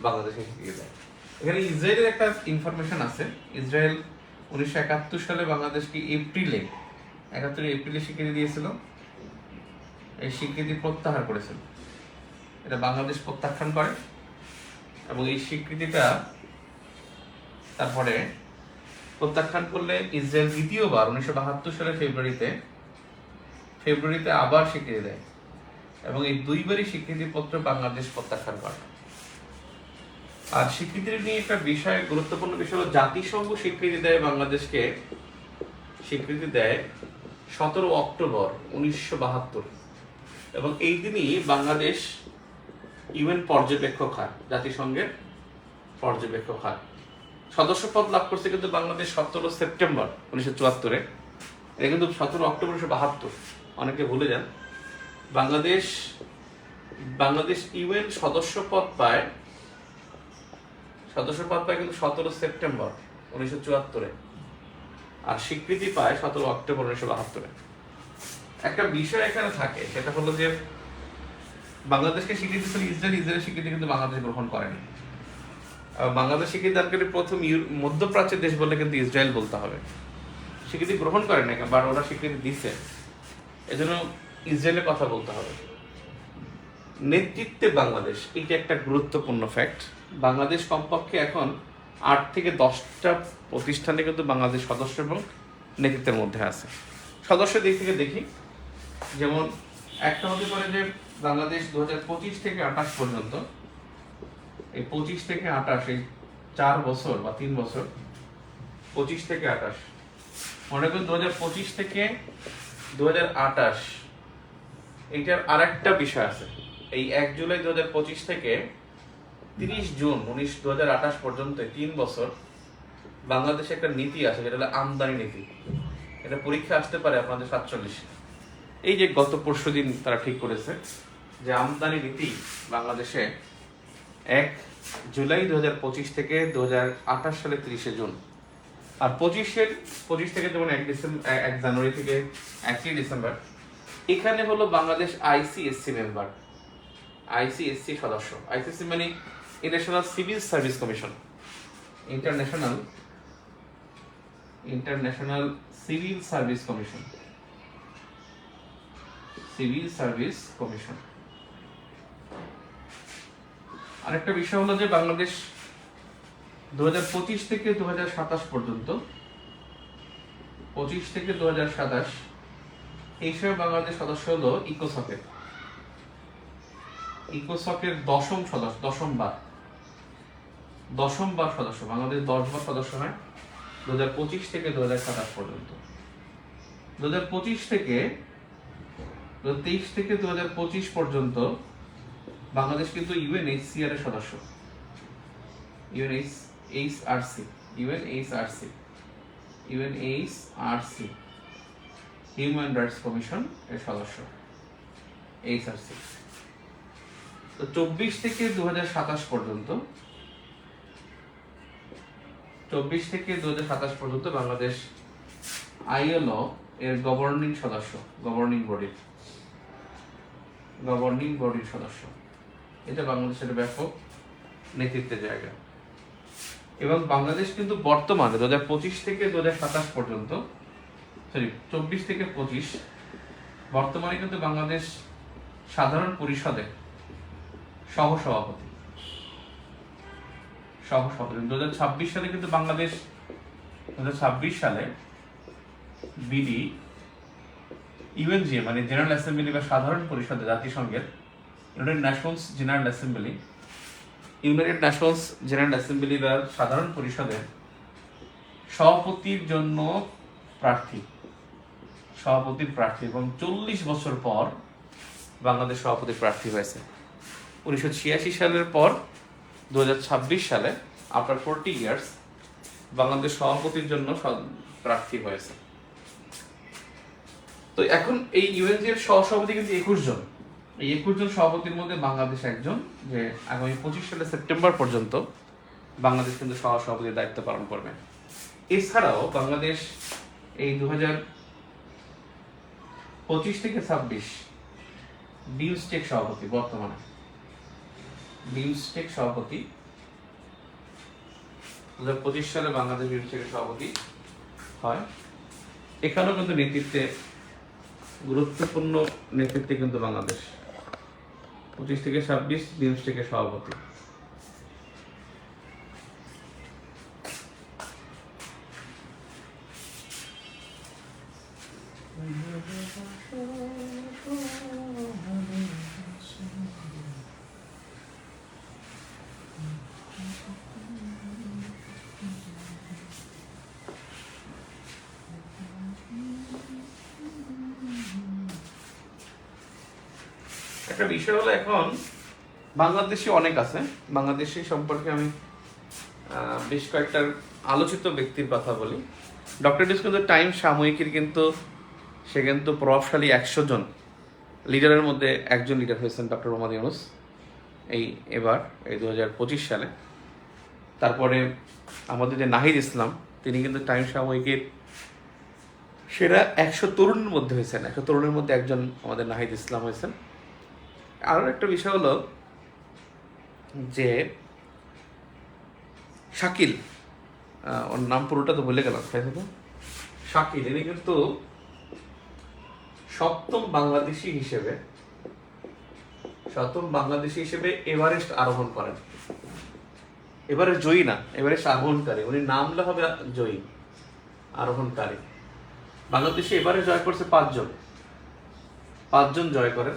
বাংলাদেশে স্বীকৃতি দেয়। এখানে ইসরায়েলের একটা ইনফরমেশন আছে। ইসরায়েল 1971 সালে বাংলাদেশকে এপ্রিলে স্বীকৃতি দিয়েছিল। এই স্বীকৃতি প্রত্যাহার করেছিল, এটা বাংলাদেশ প্রত্যাখ্যান করে। এবং এই স্বীকৃতিটা তারপরে প্রত্যাখ্যান করলে ইসরায়েল দ্বিতীয়বার 1972 সালে ফেব্রুয়ারিতে আবার স্বীকৃতি দেয়, এবং এই দুইবারই স্বীকৃতিপত্র বাংলাদেশ প্রত্যাখ্যান করে। আর স্বীকৃতির নিয়ে একটা বিষয়, গুরুত্বপূর্ণ বিষয় হলো জাতিসংঘ স্বীকৃতি দেয় বাংলাদেশকে, স্বীকৃতি দেয় 17 অক্টোবর 1972, এবং এই দিনই বাংলাদেশ ইউএন পর্যবেক্ষক হয়, জাতিসংঘের পর্যবেক্ষক হয়। সদস্যপদ লাভ করছে কিন্তু বাংলাদেশ 17 সেপ্টেম্বর 1974-এ, এটা কিন্তু 17 অক্টোবর 1972, অনেকে ভুলে যান। বাংলাদেশ ইউএন সদস্যপদ পায় কিন্তু 17 সেপ্টেম্বর 1974-এ, আর স্বীকৃতি পায় 17 অক্টোবর 1972-এ। একটা বিষয় এখানে থাকে, সেটা হলো যে বাংলাদেশকে স্বীকৃতি ছিল ইসরায়েলের স্বীকৃতি কিন্তু বাংলাদেশ গ্রহণ করেনি। বাংলাদেশ স্বীকৃতি দানকারী প্রথম মধ্যপ্রাচ্যের দেশ বলে কিন্তু ইসরায়েল বলতে হবে, স্বীকৃতি গ্রহণ করে না, বা ওরা স্বীকৃতি দিচ্ছে, এজন্য ইসরায়েলের কথা বলতে হবে। নেতৃত্বে বাংলাদেশ, এটা একটা গুরুত্বপূর্ণ ফ্যাক্ট। বাংলাদেশ কমপক্ষে এখন 8 থেকে 10টা প্রতিষ্ঠানে কিন্তু বাংলাদেশ সদস্য এবং নেতৃত্বের মধ্যে আছে। সদস্য দিক থেকে দেখি, যেমন একটা হতে পারে যে বাংলাদেশ 2025 থেকে 28 পর্যন্ত, এই 25 থেকে 28 এই 4 বছর বা 3 বছর, 25 থেকে 28 মনে করুন 2025 থেকে 2028, এইটার আরেকটা বিষয় আছে। এই 1 জুলাই 2025 থেকে 30 জুন 2028 পর্যন্ত 3 বছর বাংলাদেশে একটা নীতি আছে, যেটা হলো আমদানি নীতি। এটা পরীক্ষা আসতে পারে আপনাদের 47। এই যে গত পরশুদিন তারা ঠিক করেছে যে আমদানি নীতি বাংলাদেশে 1 জুলাই 2025 থেকে 2028 সালে 30 জুন, আর 25 থেকে যেমন 1 জানুয়ারি থেকে 1 ডিসেম্বর। এখানে হলো বাংলাদেশ আইসিএসসি মেম্বার, আইসিএসসি সদস্য। আইসিএসসি মানে international civil service commission, international civil service commission, civil service commission. আরেকটা বিষয় হলো যে বাংলাদেশ 2025 থেকে 2027 পর্যন্ত, 25 থেকে 2027 এই সময় বাংলাদেশ সদস্য হলো ইকোসকের 10ম সদস্য, 10ম বার সদস্য। বাংলাদেশ 10 বার সদস্য হয় 2025 থেকে 2027 পর্যন্ত। 2023 থেকে 2025 পর্যন্ত বাংলাদেশ কিন্তু ইউএনএইচসিআর এর সদস্য, ইউএনএইচআরসি হিউম্যান রাইটস কমিশন এর সদস্য, এইচআরসি। তো 24 থেকে 2027 পর্যন্ত, 24 থেকে 2027 পর্যন্ত বাংলাদেশ আইএলও এর গভর্নিং সদস্য, গভর্নিং বডির সদস্য। এটা বাংলাদেশের ব্যাপক নেতৃত্বের জায়গা। এবং বাংলাদেশ কিন্তু বর্তমানে 2025 থেকে 2027 পর্যন্ত, 24 থেকে 25, বর্তমানে কিন্তু বাংলাদেশ সাধারণ পরিষদে সহসভাপতি। 2026 সালে কিন্তু বাংলাদেশ, 2026 সালে বিডি ইউএনজিএ মানে জেনারেল অ্যাসেম্বলি বা সাধারণ পরিষদে জাতিসংঘের ইউনাইটেড নেশনস জেনারেল অ্যাসেম্বলি বা সাধারণ পরিষদের সভাপতির জন্য সভাপতির প্রার্থী এবং 40 বছর পর বাংলাদেশ সভাপতির প্রার্থী হয়েছে। 1986 সালের পর 2026 সালে আফটার 40 ইয়ার্স বাংলাদেশ সভাপতির জন্য প্রার্থী হয়েছে। তো এখন এই ইউএনজি এর সহসভাপতি কিন্তু 21 জন। এই 21 জন সভাপতির মধ্যে বাংলাদেশ একজন, যে আগামী 25 সালের সেপ্টেম্বর পর্যন্ত বাংলাদেশ কিন্তু সহসভাপতির দায়িত্ব পালন করবে। এছাড়াও বাংলাদেশ এই 2025 থেকে 26 বিমস্টেক সভাপতি, বর্তমানে বিমস্টেক সভাপতি। 2025 সালে বাংলাদেশ বিমস্টেকের সভাপতি হয়। এখানেও কিন্তু নেতৃত্বে, গুরুত্বপূর্ণ নেতৃত্বে কিন্তু বাংলাদেশ 25 থেকে 26 বিমস্টেকের সভাপতি। একটা বিষয় হলো, এখন বাংলাদেশে অনেক আছে। বাংলাদেশি সম্পর্কে আমি বেশ কয়েকটা আলোচিত ব্যক্তির কথা বলি। ডক্টর ইউনূস কিন্তু টাইম সাময়িকীর সে কিন্তু প্রভাবশালী 100 জন লিডারের মধ্যে একজন লিডার হয়েছেন ডক্টর মোহাম্মদ ইউনূস এই 2025 সালে। তারপরে আমাদের যে নাহিদ ইসলাম, তিনি কিন্তু টাইম সাময়িকীর সেরা 100 তরুণের মধ্যে হয়েছেন। 100 তরুণের মধ্যে একজন আমাদের নাহিদ ইসলাম হয়েছেন। আরও একটা বিষয় হলো যে শাকিল, ওর নাম পুরোটা তো ভুলে গেলাম, শাকিল, ইনি কিন্তু 7ম বাংলাদেশি হিসেবে এভারেস্ট আরোহণ করেন। এভারেস্ট জয়ী না, এভারেস্ট আরোহণকারী। উনি নামলে হবে জয়ী, আরোহণকারী। বাংলাদেশে এভারেস্ট জয় করছে 5 জন জয় করেন।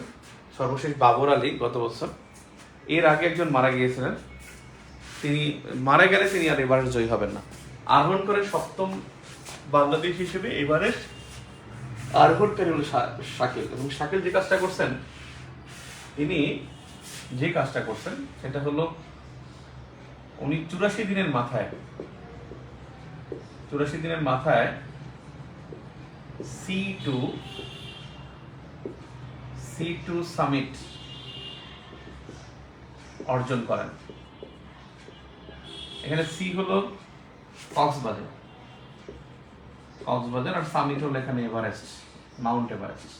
সর্বশেষ বাবর আলী গত বছর। এর আগে একজন মারা গিয়েছিলেন, তিনি মারা গেলে তিনি আর এভারেস্ট জয়ী হবেন না। আরোহণ করে 7ম বাংলাদেশ হিসেবে এভারেস্ট আরোহণকারী হলো শাকিল, এবং শাকিল যে কাজটা করছেন, তিনি যে কাজটা করছেন সেটা হলো উনি 84 দিনের মাথায় C2 সামিট অর্জন করেন। এখানে সি হলো কক্সবাজার, আর সামিট হলো এখানে এভারেস্ট, মাউন্ট এভারেস্ট।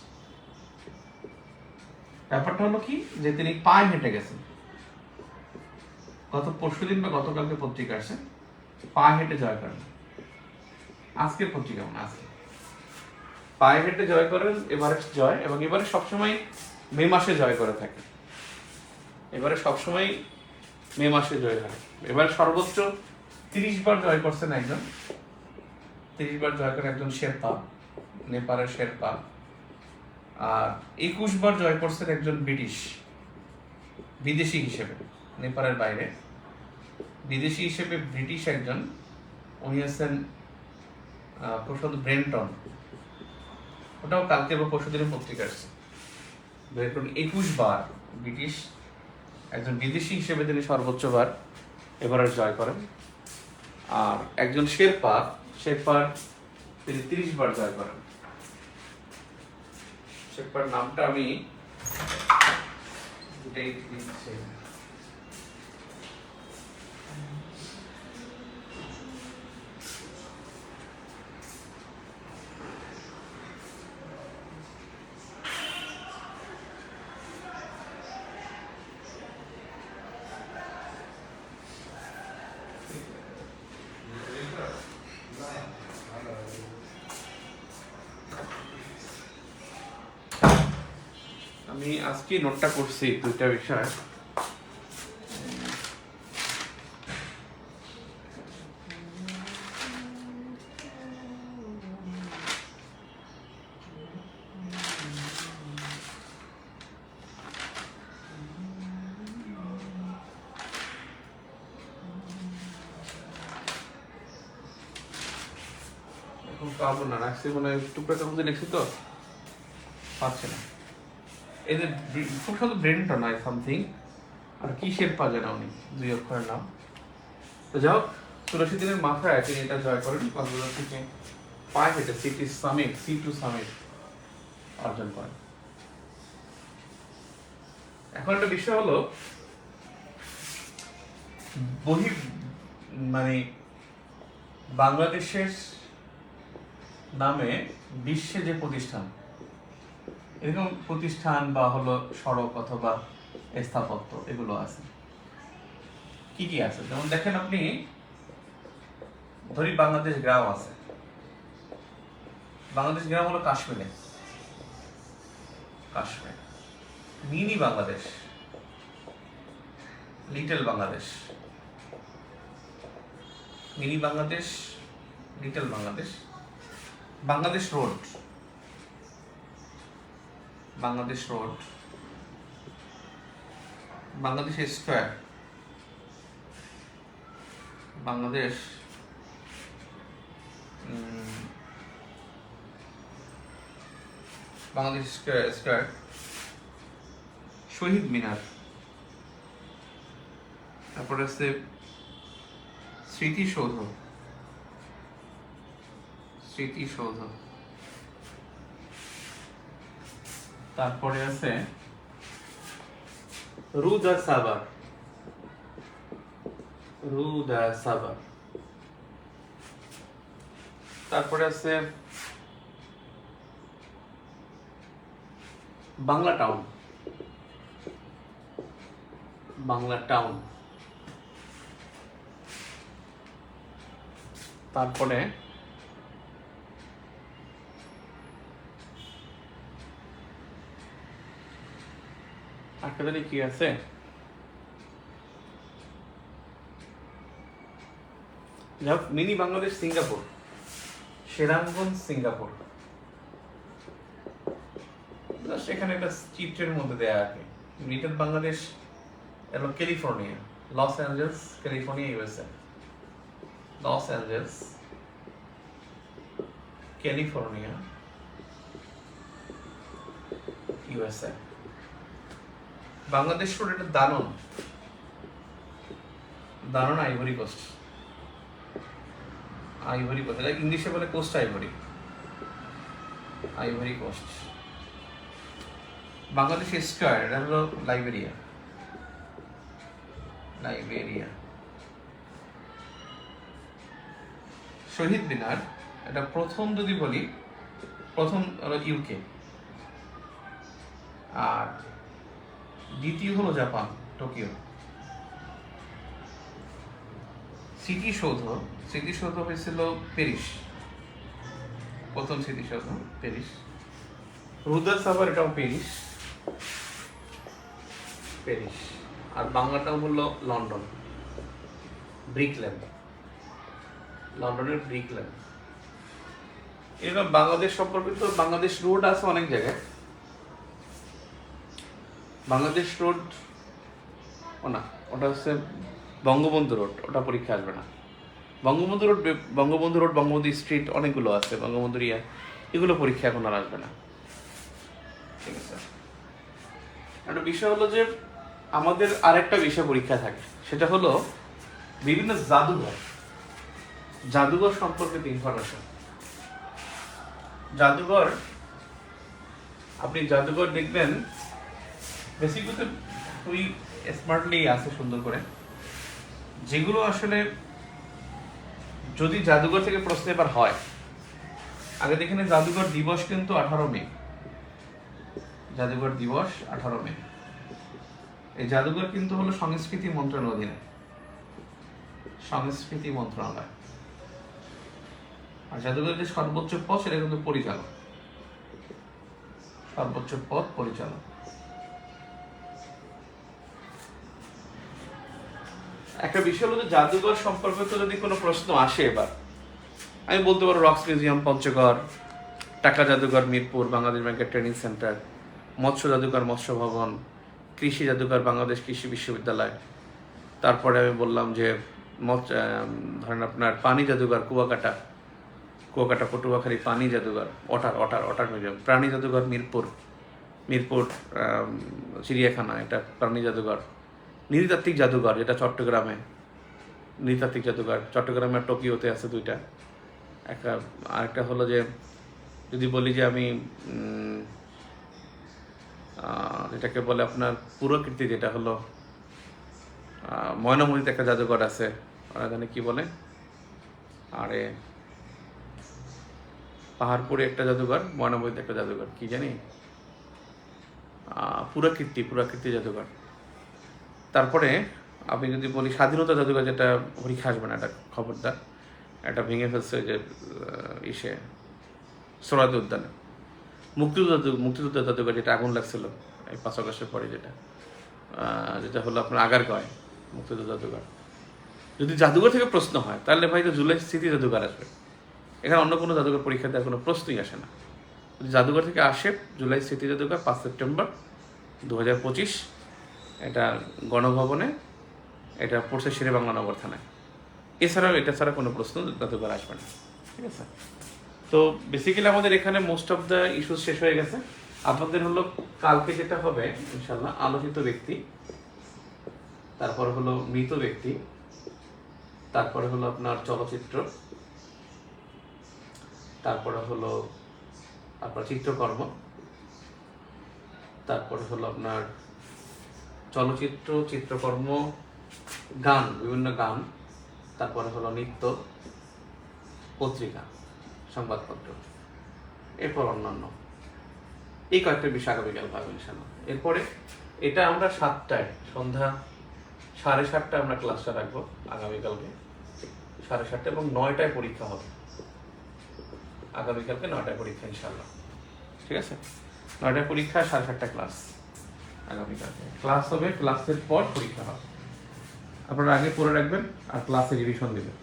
ব্যাপারটা হলো কি যে তিনি পায়ে হেঁটে গেছেন, গত পরশুদিন বা গতকালকে পত্রিকা আসে পায়ে হেঁটে জয় করেন, আজকের পত্রিকা মানে আজকে পায়ে হেঁটে জয় করেন, এভারেস্ট জয়। এবং এবারে সবসময় মে মাসে জয় করে থাকে, এবারে সবসময় মে মাসে জয় হয়। এবার সর্বোচ্চ 30 বার জয় করছেন একজন, 30 বার জয় করে একজন শেরপা, নেপালের শেরপা। আর 21 বার জয় করছেন একজন বিদেশি হিসেবে, নেপালের বাইরে বিদেশি হিসেবে ব্রিটিশ একজন, উনি আছেন প্রসাদ ব্রেন্টন। ওটাও কালকে বা পরশু দিনের পত্রিকা আসছে। ব্রেন্টন 21 বার ব্রিটিশ একজন বিদেশি হিসেবে তিনি সর্বোচ্চ বার এভারেস্ট জয় করেন। আর একজন শেরপার তিনি 30 বার জয় করেন। শেরপার নামটা আমি দিচ্ছি। আমি আজকে নোটটা করছি দুইটা বিষয়। এখন পাবো না, রাখছি মনে হয় টুকরা কাগজে লিখছি তো পাচ্ছি না। এই যে খুব সুন্দর ব্রেনটা নয় সামথিং, আর কি শেরপা যেন উনি, 2 অক্ষরের নাম। তো যাই হোক, 84 দিনের মাথায় তিনি এটা জয় করেন, কক্সবাজার থেকে পায়ে হেঁটে C2 সামিট অর্জন করেন। এখন একটা বিষয় হলো মানে বাংলাদেশের নামে বিশ্বে যে প্রতিষ্ঠান, এরকম প্রতিষ্ঠান বা হলো সড়ক অথবা স্থাপত্য এগুলো আছে, কি কি আছে? যেমন দেখেন আপনি, ধরি বাংলাদেশ গ্রাম আছে, বাংলাদেশ গ্রাম হলো Kashmir, mini Bangladesh, little Bangladesh, mini Bangladesh, little Bangladesh, Bangladesh road, Bangladesh square, Bangladesh square, Shaheed Minar, তারপরে আছে স্মৃতিসৌধ, তারপরে আছে রুদা সাবার, তারপরে আছে বাংলা টাউন, তারপরে কি আছে, mini Bangladesh Singapore, Seramganj Singapore, সেখানে একটা চিত্রের মধ্যে দেয়া আছে। লিটল বাংলাদেশ এবং California, Los Angeles California USA, Los Angeles California, USA. Bangladesh road এটা Danane, Danane Ivory Coast, Ivory Coast, এটা ইংলিশে বলে coast ivory, ivory coast. Bangladesh square এটা হলো লাইবেরিয়া, লাইবেরিয়া। শহীদ মিনার এটা প্রথম যদি বলি, প্রথম হলো ইউকে, আর দ্বিতীয় হলো জাপান, টোকিও। স্মৃতিসৌধ, স্মৃতিসৌধ হয়েছিল প্যারিস, প্রথম স্মৃতিসৌধ প্যারিস। রুদার সাভার এটাও প্যারিস, প্যারিস। আর বাংলাটাও হলো লন্ডন, ব্রিকল্যান্ড, লন্ডনের ব্রিকল্যান্ড। এরকম বাংলাদেশ সম্পর্কিত বাংলাদেশ রোড আছে অনেক জায়গায়। বাংলাদেশ রোড ও না, ওটা হচ্ছে বঙ্গবন্ধু রোড, ওটা পরীক্ষা আসবে না। Bangabandhu road, Bangabandhu road, Bangabandhu street অনেকগুলো আছে, বঙ্গবন্ধু ইয়া, এগুলো পরীক্ষা এখন আর আসবে না। ঠিক আছে। একটা বিষয় হলো যে আমাদের আরেকটা বিষয় পরীক্ষা থাকে, সেটা হলো বিভিন্ন জাদুঘর, জাদুঘর সম্পর্কিত ইনফরমেশন। জাদুঘর, আপনি জাদুঘর দেখবেন বেসিকলি খুবই স্মার্টলি আছে, সুন্দর করে। যেগুলো আসলে যদি জাদুঘর থেকে প্রশ্ন এবার হয়, আগে দেখেন জাদুঘর দিবস কিন্তু 18 মে, জাদুঘর দিবস 18 মে। এই জাদুঘর কিন্তু হলো সংস্কৃতি মন্ত্রণালয়ের অধীনে, সংস্কৃতি মন্ত্রণালয়। আর জাদুঘরের যে সর্বোচ্চ পদ সেটা কিন্তু পরিচালক, সর্বোচ্চ পদ পরিচালক। একটা বিষয় হলো যে জাদুঘর সম্পর্কিত যদি কোনো প্রশ্ন আসে এবার, আমি বলতে পারবো রক্স মিউজিয়াম পঞ্চগড়, টাকা জাদুঘর মিরপুর, বাংলাদেশ ব্যাংকের ট্রেনিং সেন্টার, মৎস্য জাদুঘর মৎস্য ভবন, কৃষি জাদুঘর বাংলাদেশ কৃষি বিশ্ববিদ্যালয়। তারপরে আমি বললাম যে ধরেন আপনার পানি জাদুঘর কুয়াকাটা, কুয়াকাটা পটুয়াখালী পানি জাদুঘর, অটার অটার অটার মিউজিয়াম, প্রাণী জাদুঘর মিরপুর, মিরপুর চিড়িয়াখানা, এটা প্রাণী জাদুঘর। নৃতাত্ত্বিক জাদুঘর যেটা চট্টগ্রামে, নৃতাত্ত্বিক জাদুঘর চট্টগ্রামের টোকিওতে আছে দুইটা। একটা আরেকটা হলো যে যদি বলি যে আমি যেটাকে বলে আপনার পুরকীর্তি, যেটা হলো ময়নামতিতে একটা জাদুঘর আছে, ওরা জানে কি বলে, আরে পাহাড়পুরে একটা জাদুঘর, ময়নামতিতে একটা জাদুঘর, কি জানি, পুরাকীর্তি, পুরাকীর্তি জাদুঘর। তারপরে আমি যদি বলি স্বাধীনতা জাদুঘর, যেটা পরীক্ষা আসবে না, এটা খবরদার, এটা ভেঙে ফেলছে যে ইসে সোহরাওয়ার্দী উদ্যানে। মুক্তিযুদ্ধ জাদুঘর, যেটা আগুন লাগছিল এই 5 আগস্টের পরে, যেটা হলো আপনার আগারগাঁওয়ে মুক্তিযুদ্ধ জাদুঘর। যদি জাদুঘর থেকে প্রশ্ন হয় তাহলে ভাই তো জুলাই স্মৃতি জাদুঘর আসবে, এখানে অন্য কোনো জাদুঘর পরীক্ষা দেওয়ার কোনো প্রশ্নই আসে না। যদি জাদুঘর থেকে আসে জুলাই স্মৃতি জাদুঘর 5 সেপ্টেম্বর 2025, এটা গণভবনে, এটা পড়ছে শেরে বাংলা নগর থানায়। এছাড়াও এটা ছাড়া কোনো প্রশ্ন জাদুঘর আসবে না। ঠিক আছে। তো বেসিক্যালি আমাদের এখানে মোস্ট অফ দ্য ইস্যুস শেষ হয়ে গেছে। আপনাদের হলো কালকে যেটা হবে ইনশাল্লাহ, আলোচিত ব্যক্তি, তারপর হলো মৃত ব্যক্তি, তারপরে হলো আপনার চলচ্চিত্র, তারপরে হলো আপনার চিত্রকর্ম, তারপরে হলো আপনার চলচ্চিত্র, চিত্রকর্ম, গান, বিভিন্ন গান, তারপরে হলো নৃত্য, পত্রিকা, সংবাদপত্র, এরপর অন্যান্য, এই কয়েকটা বিষয় আগামীকাল পাবেন ইনশাআল্লাহ। এরপরে এটা আমরা 7টায়, সন্ধ্যা 7:30 আমরা ক্লাসটা রাখবো আগামীকালকে 7:30, এবং 9টায় পরীক্ষা হবে আগামীকালকে, 9টায় পরীক্ষা ইনশাআল্লাহ। ঠিক আছে, 9টায় পরীক্ষা, 7:30 ক্লাস আগামীকালকে। ক্লাস হবে, ক্লাসের পর পরীক্ষা হবে। আপনারা আগে পড়ে রাখবেন আর ক্লাসে রিভিশন দেবেন।